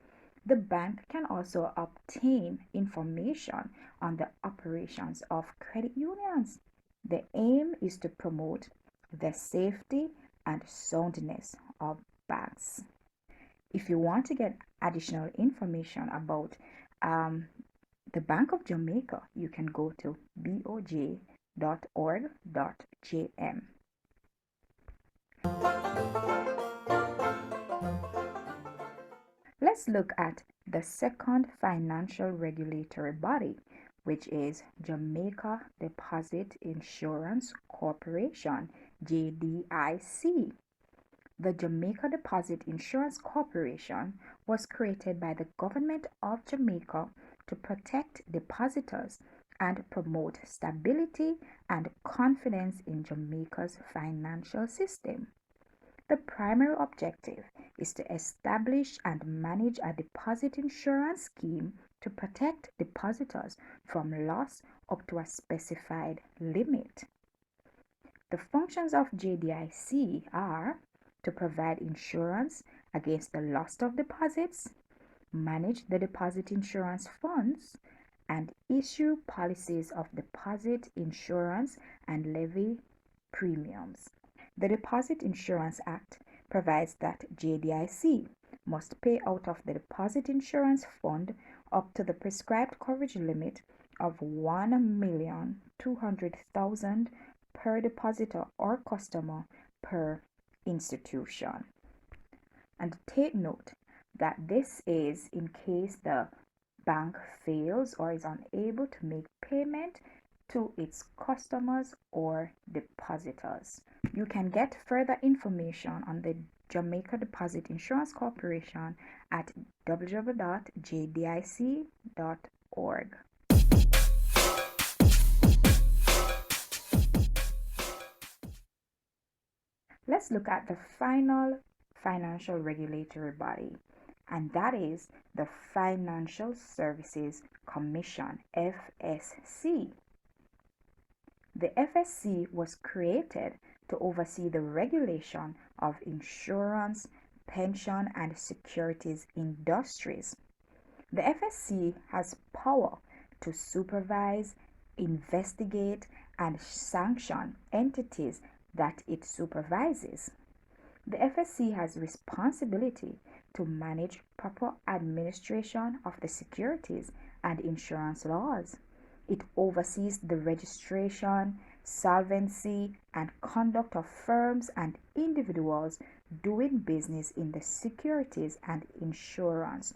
The bank can also obtain information on the operations of credit unions. The aim is to promote the safety and soundness of banks. If you want to get additional information about the Bank of Jamaica, you can go to boj.org.jm. Let's look at the second financial regulatory body, which is Jamaica Deposit Insurance Corporation, JDIC. The Jamaica Deposit Insurance Corporation was created by the government of Jamaica to protect depositors and promote stability and confidence in Jamaica's financial system. The primary objective is to establish and manage a deposit insurance scheme to protect depositors from loss up to a specified limit. The functions of JDIC are to provide insurance against the loss of deposits, manage the deposit insurance funds, and issue policies of deposit insurance and levy premiums. The Deposit Insurance Act provides that JDIC must pay out of the deposit insurance fund up to the prescribed coverage limit of 1,200,000 per depositor or customer per institution. And take note that this is in case the bank fails or is unable to make payment to its customers or depositors. You can get further information on the Jamaica Deposit Insurance Corporation at www.jdic.org. Let's look at the final financial regulatory body, and that is the Financial Services Commission, FSC. The FSC was created to oversee the regulation of insurance, pension, and securities industries. The FSC has power to supervise, investigate, and sanction entities that it supervises. The FSC has responsibility to manage proper administration of the securities and insurance laws. It oversees the registration, solvency, and conduct of firms and individuals doing business in the securities and insurance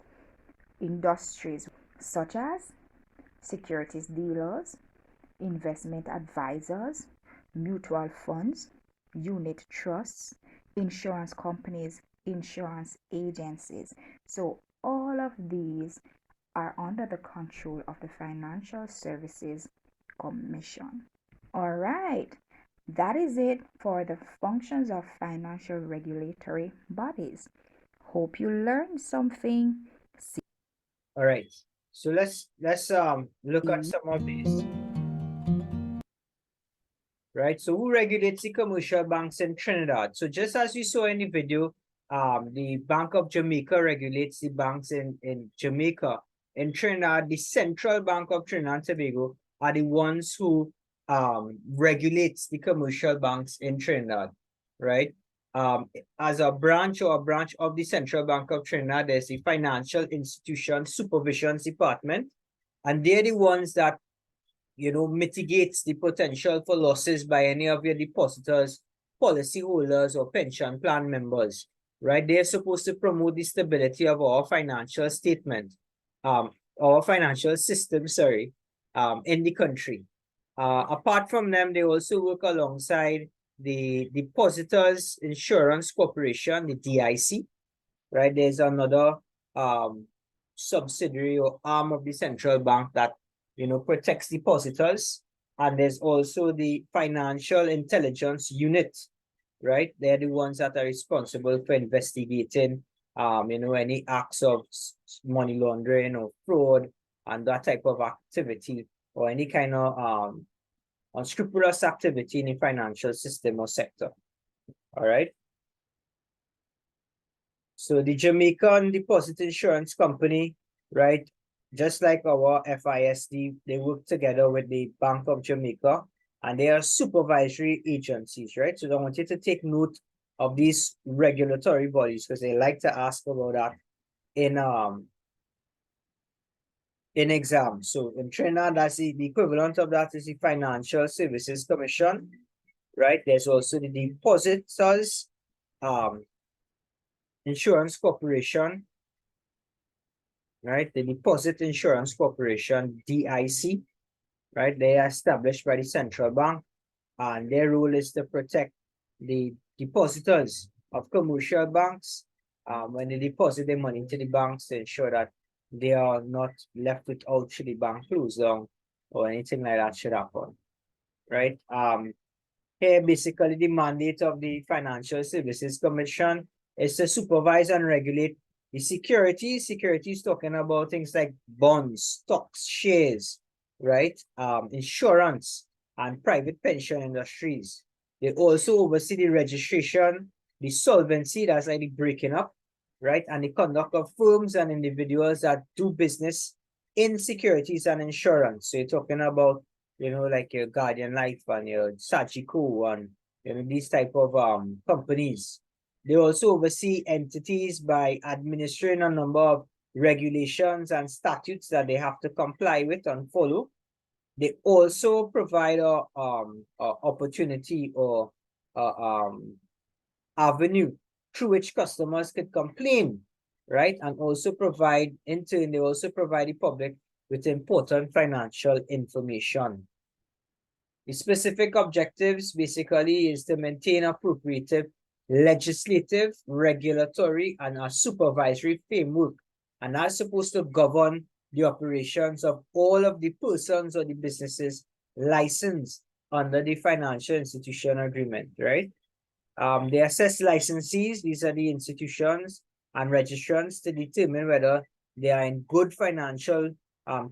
industries, such as securities dealers, investment advisors, mutual funds, unit trusts, insurance companies, insurance agencies. So all of these are under the control of the Financial Services Commission. All right, that is it for the functions of financial regulatory bodies. Hope you learned something. All right. So let's look at some of these. Right. So who regulates the commercial banks in Trinidad? So just as you saw in the video, the Bank of Jamaica regulates the banks in Jamaica. In Trinidad, the Central Bank of Trinidad and Tobago are the ones who regulates the commercial banks in Trinidad, right? As a branch of the Central Bank of Trinidad, there's the Financial Institution Supervision Department, and they're the ones that mitigates the potential for losses by any of your depositors, policyholders, or pension plan members, right? They're supposed to promote the stability of our financial statement, our financial system, in the country. Apart from them, they also work alongside the Depositors Insurance Corporation, the DIC, right? There's another subsidiary or arm of the central bank that protects depositors. And there's also the Financial Intelligence Unit, right? They're the ones that are responsible for investigating any acts of money laundering or fraud and that type of activity, or any kind of unscrupulous activity in the financial system or sector. All right. So the Jamaican Deposit Insurance Company, right, just like our FISD, they work together with the Bank of Jamaica, and they are supervisory agencies, right? So I want you to take note of these regulatory bodies, because they like to ask about that in exams. So in Trinidad, that's the equivalent of that is the Financial Services Commission, right? There's also the Depositors Insurance Corporation, right? The Deposit Insurance Corporation, DIC, right? They are established by the central bank, and their role is to protect the depositors of commercial banks when they deposit their money into the banks, to ensure that they are not left without should the bank close down or anything like that should happen, right? Here, basically, the mandate of the Financial Services Commission is to supervise and regulate the securities. Securities talking about things like bonds, stocks, shares, right? Insurance and private pension industries. They also oversee the registration, the solvency, that's like the breaking up, right? And the conduct of firms and individuals that do business in securities and insurance. So you're talking about, like your Guardian Life and your Sagicor and these type of companies. They also oversee entities by administering a number of regulations and statutes that they have to comply with and follow. They also provide a opportunity or avenue through which customers could complain, right? And also provide, in turn, they also provide the public with important financial information. The specific objectives basically is to maintain appropriate legislative, regulatory, and a supervisory framework, and that's supposed to govern the operations of all of the persons or the businesses licensed under the financial institution agreement, right? They assess licensees, these are the institutions and registrants, to determine whether they are in good financial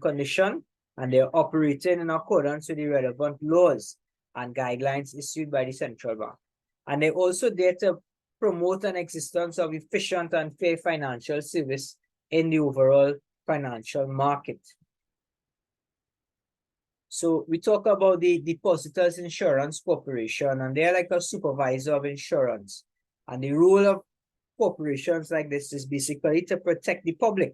condition and they're operating in accordance with the relevant laws and guidelines issued by the central bank. And they also there to promote an existence of efficient and fair financial service in the overall financial market. So we talk about the Depositors Insurance Corporation, and they're like a supervisor of insurance. And the role of corporations like this is basically to protect the public,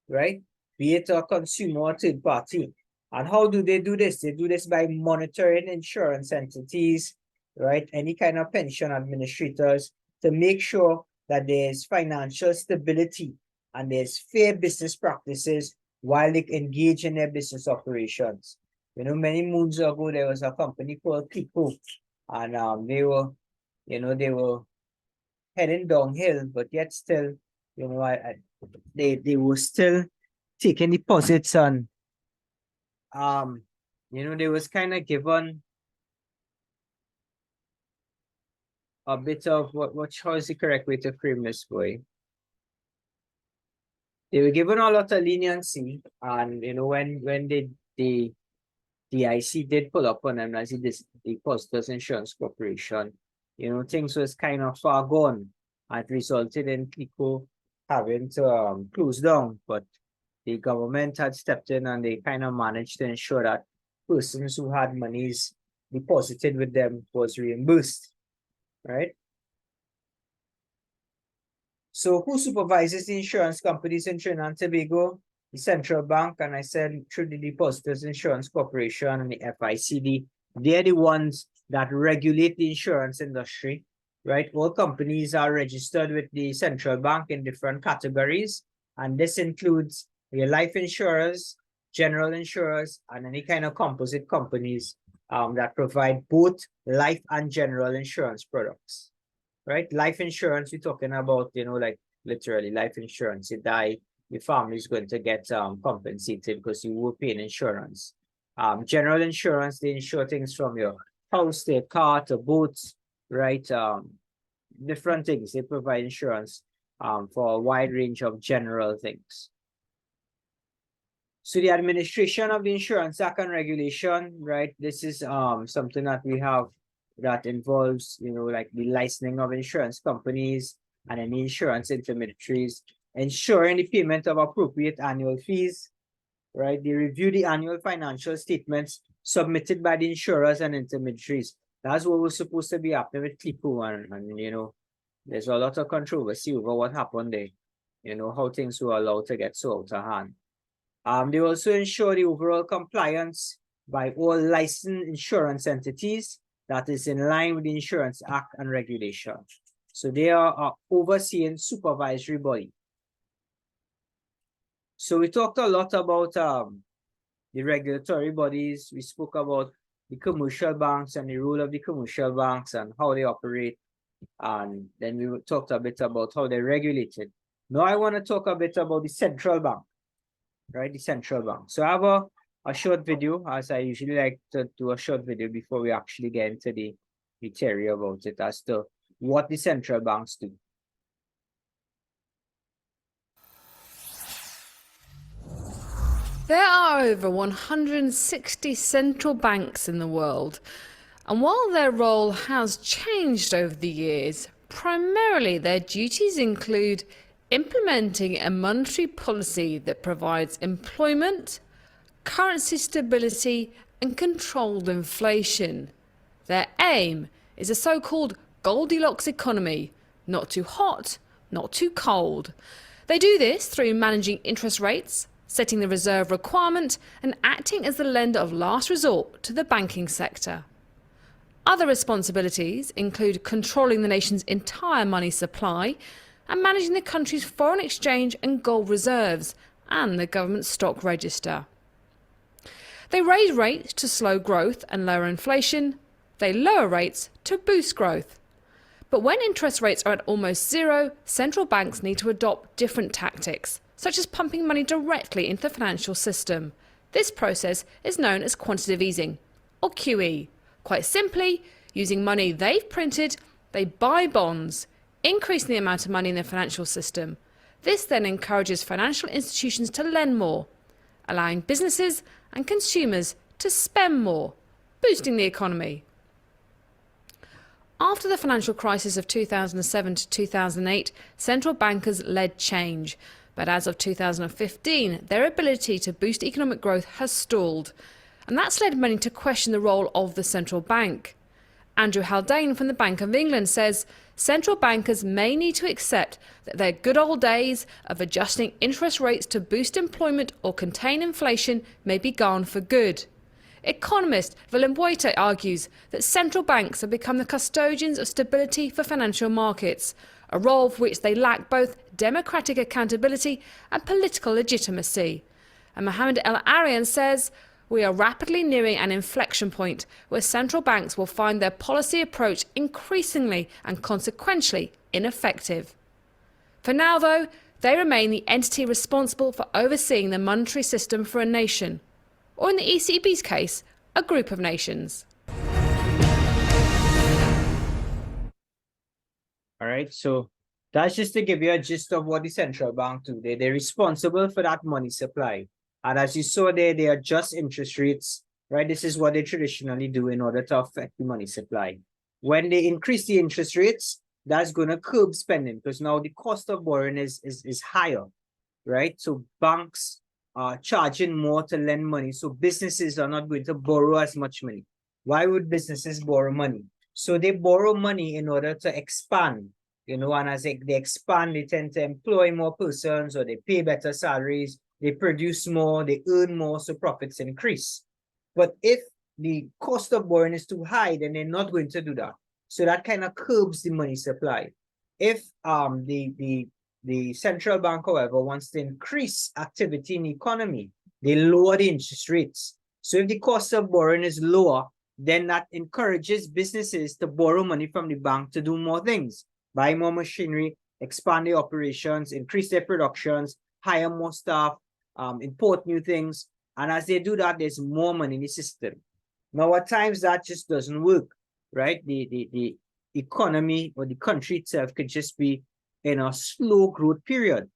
right? Be it a consumer or third party. And how do they do this? They do this by monitoring insurance entities, right? Any kind of pension administrators, to make sure that there's financial stability and there's fair business practices while they engage in their business operations. You know, many moons ago, there was a company called Pico, and they were, they were heading downhill, but yet still, they were still taking deposits and, they was kind of given a bit of how is the correct way to frame this, boy? They were given a lot of leniency, and when the DIC did pull up on them as the Depositors Insurance Corporation, things was kind of far gone. It resulted in Clico having to close down, but the government had stepped in and they kind of managed to ensure that persons who had monies deposited with them was reimbursed, right? So who supervises the insurance companies in Trinidad and Tobago? The central bank, and I said through the Depositors Insurance Corporation and the FICD. They're the ones that regulate the insurance industry, right? All companies are registered with the central bank in different categories, and this includes your life insurers, general insurers, and any kind of composite companies that provide both life and general insurance products, right? Life insurance, we're talking about, like literally life insurance. You die, your family is going to get compensated because you were paying insurance. General insurance, they insure things from your house to your car to boats, right? Different things. They provide insurance for a wide range of general things. So the administration of the Insurance Act and regulation, right? This is something that we have that involves, like the licensing of insurance companies and any insurance intermediaries, ensuring the payment of appropriate annual fees, right? They review the annual financial statements submitted by the insurers and intermediaries. That's what was supposed to be happening with Clipo, and there's a lot of controversy over what happened there, how things were allowed to get so out of hand. They also ensure the overall compliance by all licensed insurance entities that is in line with the Insurance Act and regulation. So they are an overseeing supervisory body. So we talked a lot about the regulatory bodies. We spoke about the commercial banks and the role of the commercial banks and how they operate. And then we talked a bit about how they're regulated. Now I want to talk a bit about the central bank, right? The central bank. So I have a short video, as I usually like to do a short video before we actually get into the theory about it as to what the central banks do. There are over 160 central banks in the world, and while their role has changed over the years, primarily their duties include implementing a monetary policy that provides employment, currency stability, and controlled inflation. Their aim is a so-called Goldilocks economy, not too hot, not too cold. They do this through managing interest rates, setting the reserve requirement, and acting as the lender of last resort to the banking sector. Other responsibilities include controlling the nation's entire money supply and managing the country's foreign exchange and gold reserves and the government stock register. They raise rates to slow growth and lower inflation. They lower rates to boost growth. But when interest rates are at almost zero, central banks need to adopt different tactics, such as pumping money directly into the financial system. This process is known as quantitative easing, or QE. Quite simply, using money they've printed, they buy bonds, increasing the amount of money in the financial system. This then encourages financial institutions to lend more, allowing businesses and consumers to spend more, boosting the economy. After the financial crisis of 2007 to 2008, central bankers led change. But as of 2015, their ability to boost economic growth has stalled. And that's led many to question the role of the central bank. Andrew Haldane from the Bank of England says central bankers may need to accept that their good old days of adjusting interest rates to boost employment or contain inflation may be gone for good. Economist Willem Boyte argues that central banks have become the custodians of stability for financial markets, a role for which they lack both democratic accountability and political legitimacy. And Mohammed El Arian says, we are rapidly nearing an inflection point where central banks will find their policy approach increasingly and consequentially ineffective. For now, though, they remain the entity responsible for overseeing the monetary system for a nation, or in the ECB's case, a group of nations. All right, so that's just to give you a gist of what the central bank do. They're responsible for that money supply. And as you saw there, they adjust interest rates, right? This is what they traditionally do in order to affect the money supply. When they increase the interest rates, that's going to curb spending because now the cost of borrowing is higher, right? So banks are charging more to lend money. So businesses are not going to borrow as much money. Why would businesses borrow money? So they borrow money in order to expand, and as they expand, they tend to employ more persons or they pay better salaries, they produce more, they earn more, so profits increase. But if the cost of borrowing is too high, then they're not going to do that. So that kind of curbs the money supply. If the central bank, however, wants to increase activity in the economy, they lower the interest rates. So if the cost of borrowing is lower, then that encourages businesses to borrow money from the bank to do more things, buy more machinery, expand their operations, increase their productions, hire more staff, import new things. And as they do that, there's more money in the system. Now, at times that just doesn't work, right? The economy or the country itself could just be in a slow growth period.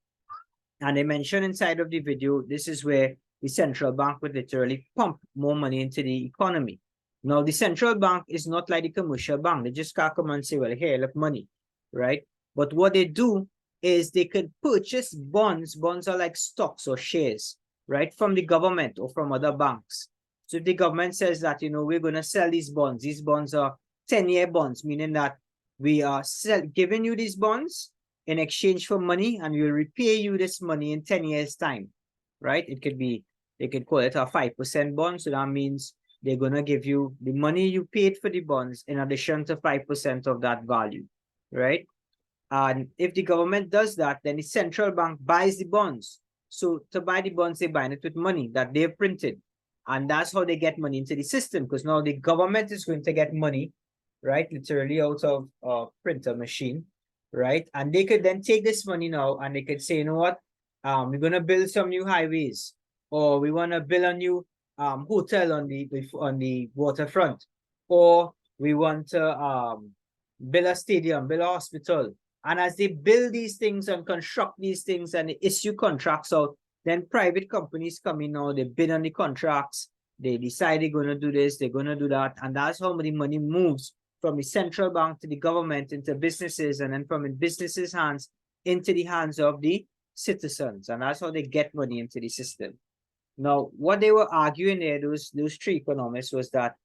And they mentioned inside of the video, this is where the central bank would literally pump more money into the economy. Now, the central bank is not like the commercial bank. They just can't come and say, well, here, look, money, right? But what they do is they could purchase bonds. Bonds are like stocks or shares, right, from the government or from other banks. So if the government says that, we're going to sell these bonds are 10-year bonds, meaning that we are giving you these bonds in exchange for money, and we'll repay you this money in 10 years' time, right? It could be, they could call it a 5% bond. So that means they're going to give you the money you paid for the bonds in addition to 5% of that value, right? And if the government does that, then the central bank buys the bonds. So to buy the bonds, they're buying it with money that they've printed. And that's how they get money into the system, because now the government is going to get money, right, literally out of a printer machine, right? And they could then take this money now and they could say, you know what, we're going to build some new highways, or we want to build a new hotel on the waterfront, or we want to build a stadium, build a hospital. And as they build these things and construct these things and they issue contracts out, then private companies come in now, they bid on the contracts, they decide they're going to do this, they're going to do that. And that's how the money moves from the central bank to the government into businesses, and then from the businesses' hands into the hands of the citizens. And that's how they get money into the system. Now, what they were arguing there, those three economists, was that,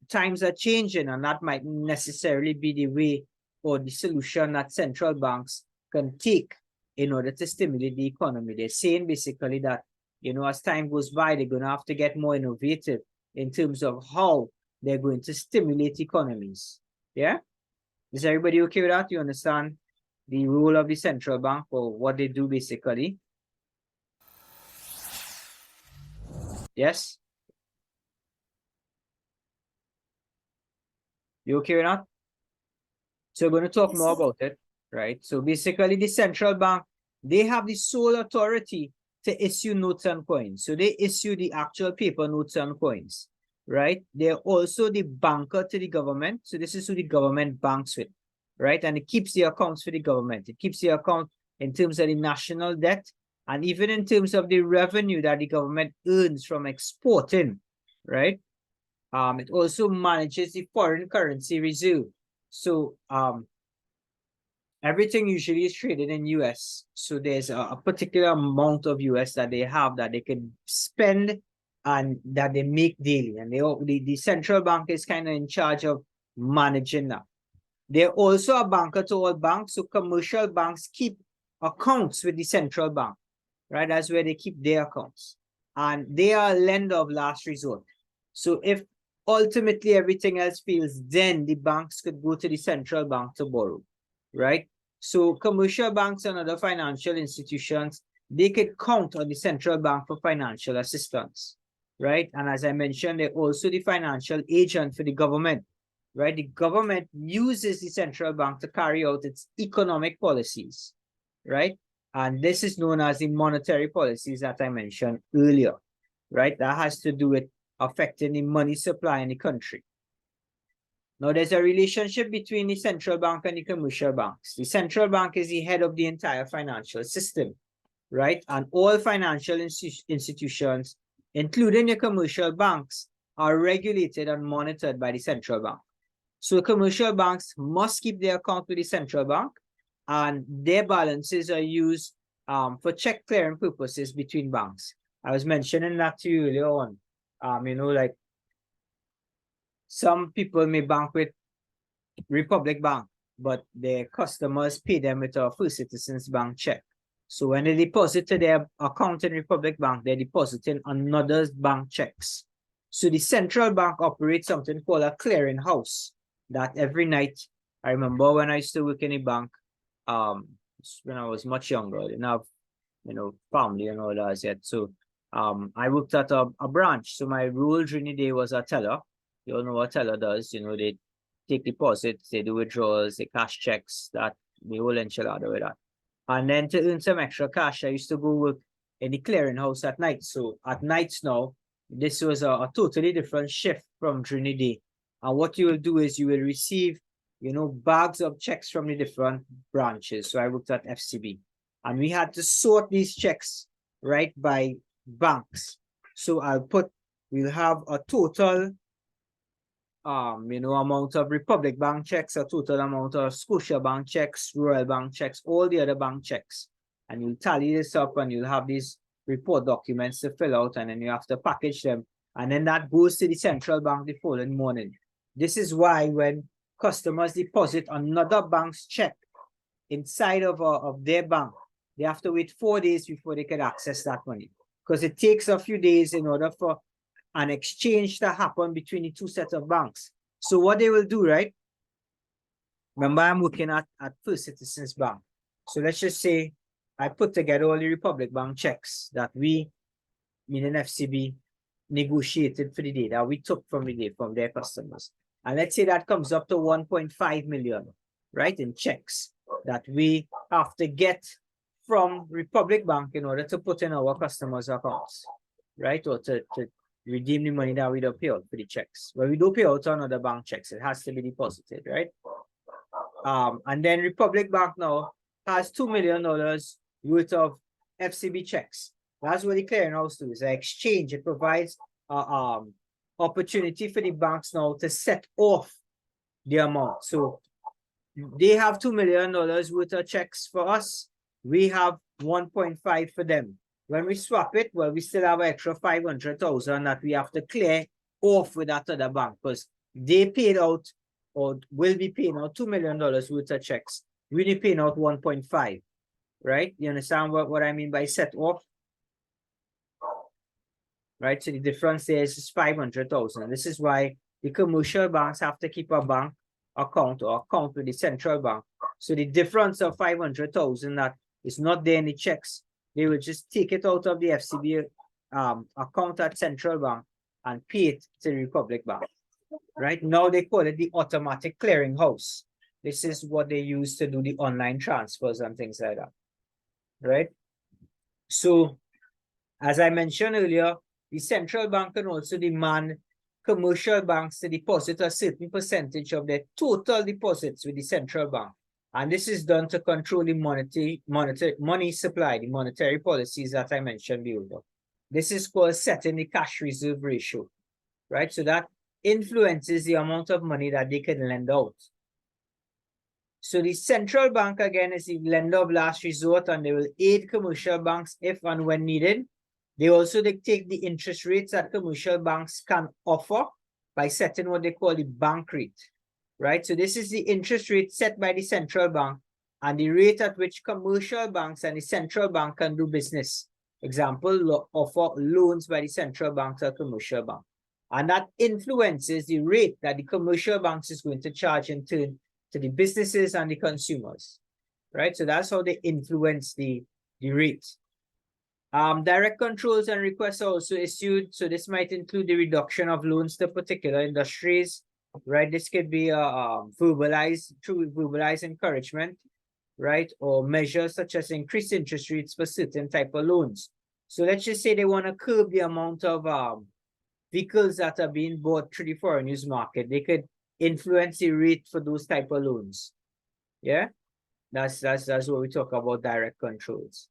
times are changing, and that might necessarily be the way or the solution that central banks can take in order to stimulate the economy. They're saying basically that, as time goes by, they're going to have to get more innovative in terms of how they're going to stimulate economies. Yeah? Is everybody okay with that? You understand the role of the central bank or what they do basically? Yes? You okay with that? So we're going to talk more about it, right? So basically the central bank, they have the sole authority to issue notes and coins. So they issue the actual paper notes and coins, right? They're also the banker to the government. So this is who the government banks with, right? And it keeps the accounts for the government. It keeps the account in terms of the national debt and even in terms of the revenue that the government earns from exporting, right? It also manages the foreign currency reserve. So everything usually is traded in US. So there's a particular amount of US that they have that they can spend and that they make daily. And the central bank is kind of in charge of managing that. They're also a banker to all banks. So commercial banks keep accounts with the central bank, right? That's where they keep their accounts. And they are a lender of last resort. So if ultimately everything else fails, then the banks could go to the central bank to borrow, right? So commercial banks and other financial institutions, they could count on the central bank for financial assistance, right? And as I mentioned, they're also the financial agent for the government, right? The government uses the central bank to carry out its economic policies, right? And this is known as the monetary policies that I mentioned earlier, right? That has to do with affecting the money supply in the country. Now, there's a relationship between the central bank and the commercial banks. The central bank is the head of the entire financial system, right? And all financial institutions, including the commercial banks, are regulated and monitored by the central bank. So commercial banks must keep their account with the central bank, and their balances are used for check clearing purposes between banks. I was mentioning that to you earlier on. Like some people may bank with Republic Bank, but their customers pay them with a First Citizens Bank check. So when they deposit to their account in Republic Bank, they're depositing another bank checks. So the central bank operates something called a clearing house that every night, I remember when I used to work in a bank, when I was much younger, I didn't have, family and all that yet. So I worked at a branch. So my role during the day was a teller. You all know what a teller does. They take deposits, they do withdrawals, they cash checks, that the whole enchilada with that. And then to earn some extra cash, I used to go work in the clearing house at night. So at nights now, this was a totally different shift from during the day. And what you will do is you will receive, bags of checks from the different branches. So I worked at FCB, and we had to sort these checks, right, by banks. So we'll have a total amount of Republic Bank checks, a total amount of Scotia Bank checks, Royal Bank checks, all the other bank checks. And you'll tally this up and you'll have these report documents to fill out, and then you have to package them. And then that goes to the central bank the following morning. This is why when customers deposit another bank's check inside of their bank, they have to wait 4 days before they can access that money. Because it takes a few days in order for an exchange to happen between the two sets of banks. So what they will do, right? Remember, I'm looking at First Citizens Bank. So let's just say I put together all the Republic Bank checks that we, meaning FCB, negotiated for the day that we took from the day from their customers. And let's say that comes up to 1.5 million, right, in checks that we have to get from Republic Bank in order to put in our customers' accounts, right, or to redeem the money that we don't pay out for the checks. Well, we don't pay out on other bank checks. It has to be deposited, right? And then Republic Bank now has $2 million worth of FCB checks. That's what the clearinghouse does. It's an exchange. It provides opportunity for the banks now to set off the amount. So they have $2 million worth of checks for us. We have 1.5 for them. When we swap it, well, we still have an extra 500,000 that we have to clear off with that other bank, because they paid out or will be paying out $2 million worth of checks. We'll be paying out 1.5, right? You understand what I mean by set off? Right, so the difference there is 500,000. This is why the commercial banks have to keep a bank account or account with the central bank. So the difference of 500,000 that is not there in the checks, they will just take it out of the FCB account at central bank and pay it to the Republic Bank. Right now, they call it the automatic clearing house. This is what they use to do the online transfers and things like that. Right. So, as I mentioned earlier, the central bank can also demand commercial banks to deposit a certain percentage of their total deposits with the central bank. And this is done to control the money supply, the monetary policies that I mentioned before. This is called setting the cash reserve ratio, right? So that influences the amount of money that they can lend out. So the central bank, again, is the lender of last resort, and they will aid commercial banks if and when needed. They also dictate the interest rates that commercial banks can offer by setting what they call the bank rate, right? So this is the interest rate set by the central bank and the rate at which commercial banks and the central bank can do business. Example, offer loans by the central bank to a commercial bank. And that influences the rate that the commercial banks is going to charge in turn to the businesses and the consumers, right? So that's how they influence the rate. Direct controls and requests are also issued. So this might include the reduction of loans to particular industries, right? This could be verbalized through verbalized encouragement, right? Or measures such as increased interest rates for certain type of loans. So let's just say they want to curb the amount of vehicles that are being bought through the foreign use market. They could influence the rate for those type of loans. Yeah, that's what we talk about direct controls,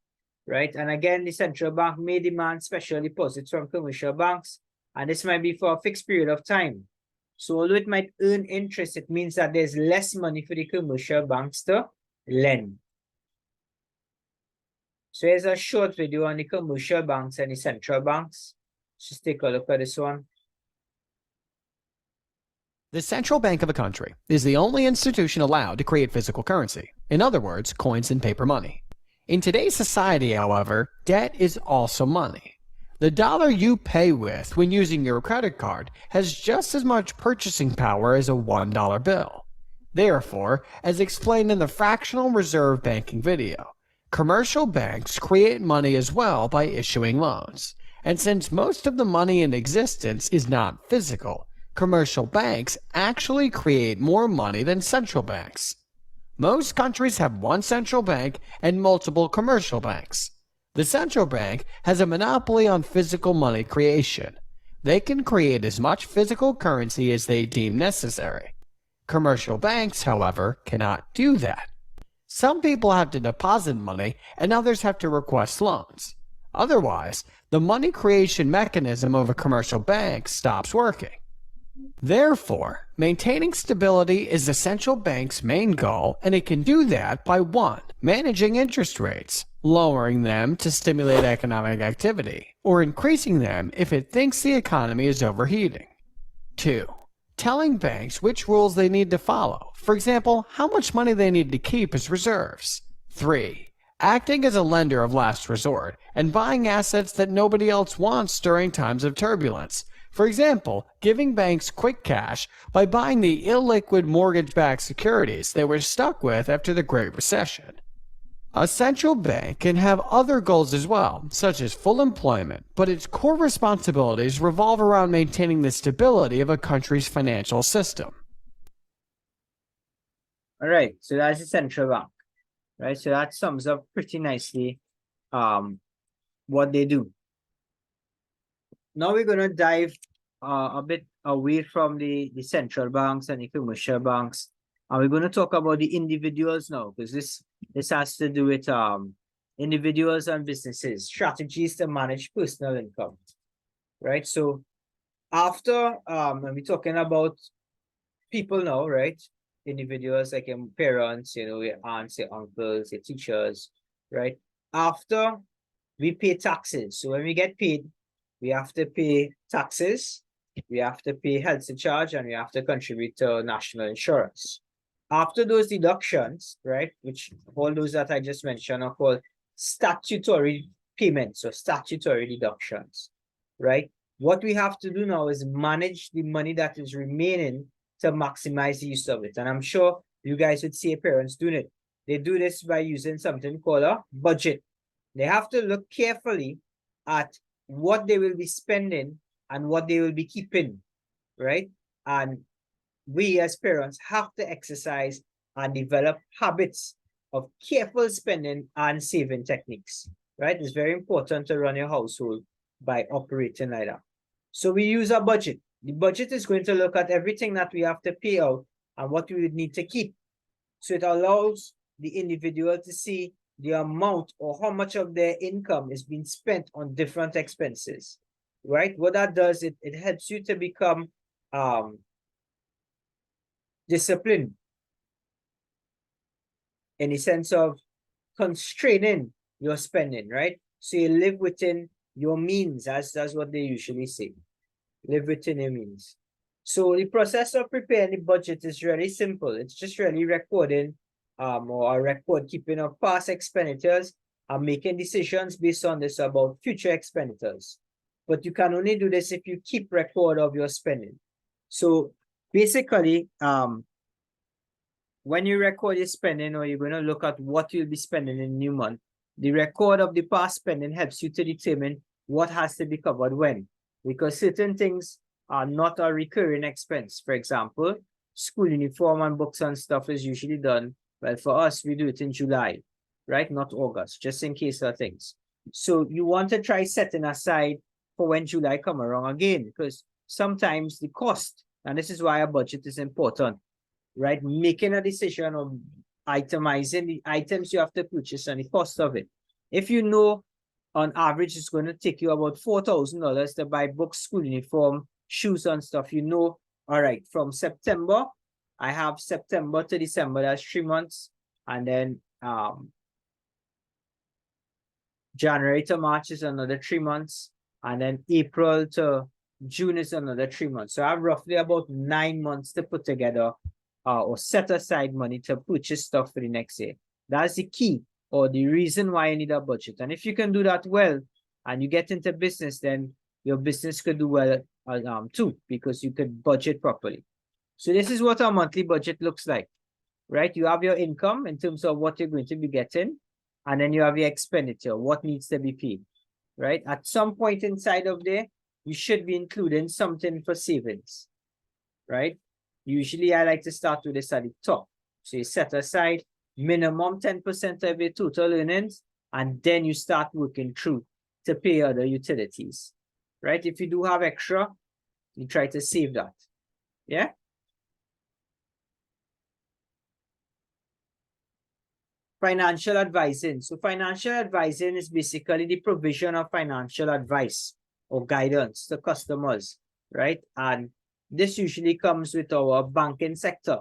right? And again, the central bank may demand special deposits from commercial banks, and this might be for a fixed period of time. So although it might earn interest, it means that there's less money for the commercial banks to lend. So here's a short video on the commercial banks and the central banks. Just take a look at this one. The central bank of a country is the only institution allowed to create physical currency. In other words, coins and paper money. In today's society, however, debt is also money. The dollar you pay with when using your credit card has just as much purchasing power as a $1 bill. Therefore, as explained in the fractional reserve banking video, commercial banks create money as well by issuing loans. And since most of the money in existence is not physical, commercial banks actually create more money than central banks. Most countries have one central bank and multiple commercial banks. The central bank has a monopoly on physical money creation. They can create as much physical currency as they deem necessary. Commercial banks, however, cannot do that. Some people have to deposit money and others have to request loans. Otherwise, the money creation mechanism of a commercial bank stops working. Therefore, maintaining stability is the central bank's main goal, and it can do that by 1. Managing interest rates, lowering them to stimulate economic activity, or increasing them if it thinks the economy is overheating. 2. Telling banks which rules they need to follow, for example, how much money they need to keep as reserves. 3. Acting as a lender of last resort, and buying assets that nobody else wants during times of turbulence. For example, giving banks quick cash by buying the illiquid mortgage-backed securities they were stuck with after the Great Recession. A central bank can have other goals as well, such as full employment, but its core responsibilities revolve around maintaining the stability of a country's financial system. All right, so that's the central bank, right? So that sums up pretty nicely what they do. Now we're going to dive a bit away from the central banks and the commercial banks. And we're going to talk about the individuals now, because this has to do with individuals and businesses, strategies to manage personal income, right? So after, when we're talking about people now, right? Individuals like your parents, your aunts, your uncles, your teachers, right? After we pay taxes. So when we get paid, we have to pay taxes, we have to pay health charge, and we have to contribute to national insurance. After those deductions, right, which all those that I just mentioned are called statutory payments or statutory deductions, right? What we have to do now is manage the money that is remaining to maximize the use of it. And I'm sure you guys would see parents doing it. They do this by using something called a budget. They have to look carefully at what they will be spending and what they will be keeping, right? And we as parents have to exercise and develop habits of careful spending and saving techniques, right? It's very important to run your household by operating like that. So we use a budget. The budget is going to look at everything that we have to pay out and what we would need to keep. So it allows the individual to see the amount or how much of their income is being spent on different expenses, right? What that does, it helps you to become disciplined in the sense of constraining your spending, right? So you live within your means, as that's what they usually say. Live within your means. So the process of preparing the budget is really simple. It's just really recording or a record keeping of past expenditures and making decisions based on this about future expenditures. But you can only do this if you keep record of your spending. So basically, when you record your spending, or you're going to look at what you'll be spending in a new month, the record of the past spending helps you to determine what has to be covered when, because certain things are not a recurring expense. For example, school uniform and books and stuff is usually done. Well, for us, we do it in July, right? Not August, just in case of things. So you want to try setting aside for when July come around again, because sometimes the cost, and this is why a budget is important, right? Making a decision of itemizing the items you have to purchase and the cost of it. If you know on average it's going to take you about $4,000 to buy books, school uniform, shoes and stuff, you know, all right, from September, I have September to December, that's 3 months, and then January to March is another 3 months, and then April to June is another 3 months. So I have roughly about 9 months to put together or set aside money to purchase stuff for the next year. That's the key or the reason why you need a budget. And if you can do that well and you get into business, then your business could do well too, because you could budget properly. So this is what our monthly budget looks like, right? You have your income in terms of what you're going to be getting, and then you have your expenditure, what needs to be paid, right? At some point inside of there, you should be including something for savings, right? Usually I like to start with this at the top. So you set aside minimum 10% of your total earnings, and then you start working through to pay other utilities, right? If you do have extra, you try to save that, yeah? Financial advising. So financial advising is basically the provision of financial advice or guidance to customers, right? And this usually comes with our banking sector.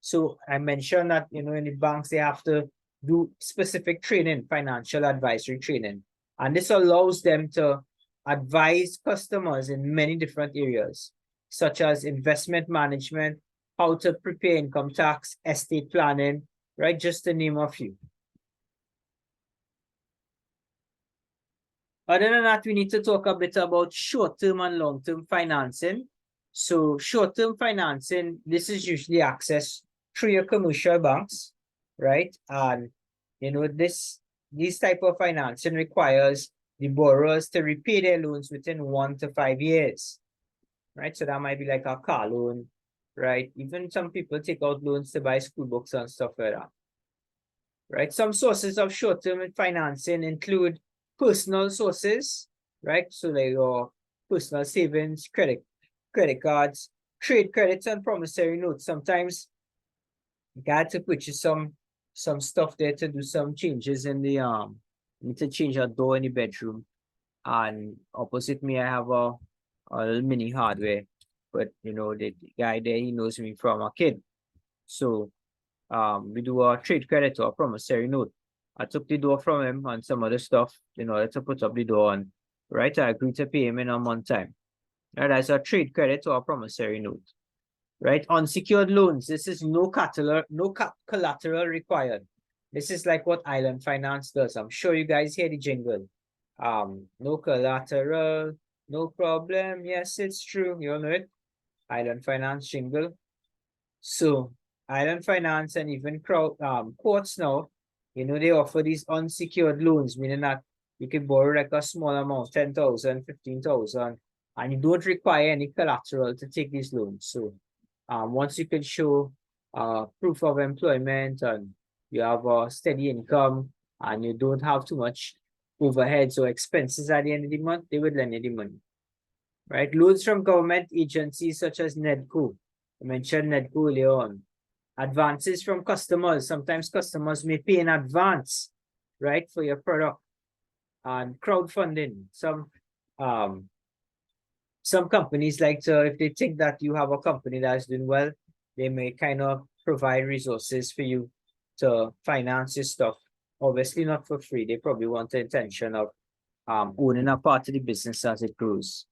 So I mentioned that, you know, in the banks, they have to do specific training, financial advisory training. And this allows them to advise customers in many different areas, such as investment management, how to prepare income tax, estate planning, right? Just to name a few. Other than that, we need to talk a bit about short-term and long-term financing. So short-term financing, this is usually accessed through your commercial banks, right? And, you know, this type of financing requires the borrowers to repay their loans within 1 to 5 years, right? So that might be like a car loan, right? Even some people take out loans to buy school books and stuff like that, right? Some sources of short-term financing include personal sources, right? So like your personal savings, credit cards, trade credits, and promissory notes. Sometimes you got to purchase some stuff there to do some changes in the you need to change a door in the bedroom. And opposite me, I have a little mini hardware, but you know, the guy there, he knows me from a kid. So we do a trade credit or a promissory note. I took the door from him and some other stuff in order to put up the door, and right, I agreed to pay him in a month time. Right, that's a trade credit or a promissory note. Right, unsecured loans. This is no collateral required. This is like what Island Finance does. I'm sure you guys hear the jingle. No collateral, no problem. Yes, it's true. You all know it. Island Finance jingle. So Island Finance and even courts now, you know, they offer these unsecured loans, meaning that you can borrow like a small amount, 10,000, 15,000, and you don't require any collateral to take these loans. So once you can show proof of employment and you have a steady income and you don't have too much overheads or expenses at the end of the month, they would lend you the money. Right? Loans from government agencies such as NEDCO. I mentioned NEDCO earlier on. Advances from customers. Sometimes customers may pay in advance, right, for your product. And crowdfunding. Some companies like to, if they think that you have a company that is doing well, they may kind of provide resources for you to finance your stuff. Obviously not for free. They probably want the intention of owning a part of the business as it grows.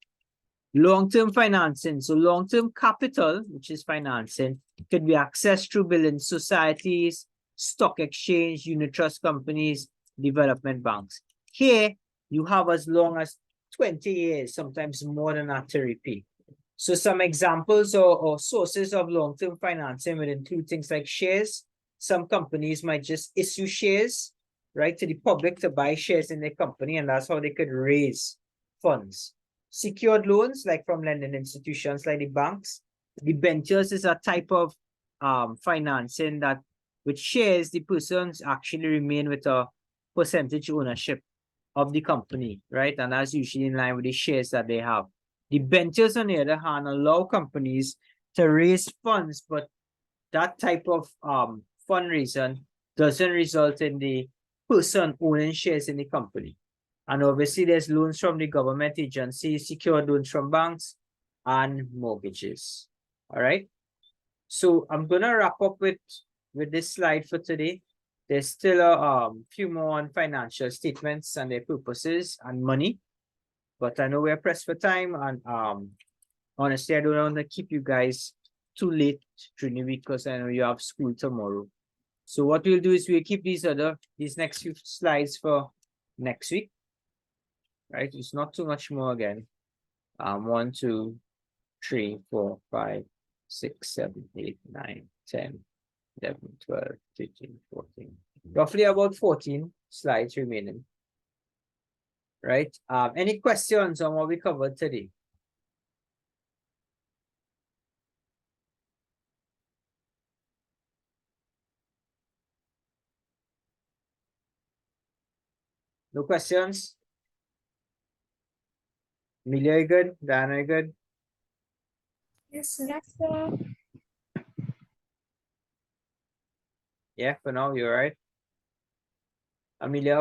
Long-term financing. So long-term capital, which is financing, could be accessed through building societies, stock exchange, unit trust companies, development banks. Here, you have as long as 20 years, sometimes more than that to repay. So some examples or sources of long-term financing would include things like shares. Some companies might just issue shares right, to the public to buy shares in the company, and that's how they could raise funds. Secured loans, like from lending institutions like the banks. Debentures is a type of financing that with shares, the persons actually remain with a percentage ownership of the company, right? And that's usually in line with the shares that they have. Debentures, on the other hand, allow companies to raise funds, but that type of fundraising doesn't result in the person owning shares in the company. And obviously, there's loans from the government agencies, secured loans from banks, and mortgages. All right. So I'm gonna wrap up with this slide for today. There's still a few more on financial statements and their purposes and money, but I know we're pressed for time, and honestly, I don't want to keep you guys too late during the week because I know you have school tomorrow. So what we'll do is we'll keep these next few slides for next week. Right? It's not too much more again. 1, 2, 3, 4, 5, 6, 7, 8, 9, 10, 11, 12, 13, 14. Roughly about 14 slides remaining. Right? Any questions on what we covered today? No questions? Amelia, you good? Diana, you good? Yes, sir. Yeah, for now, you're right. Amelia,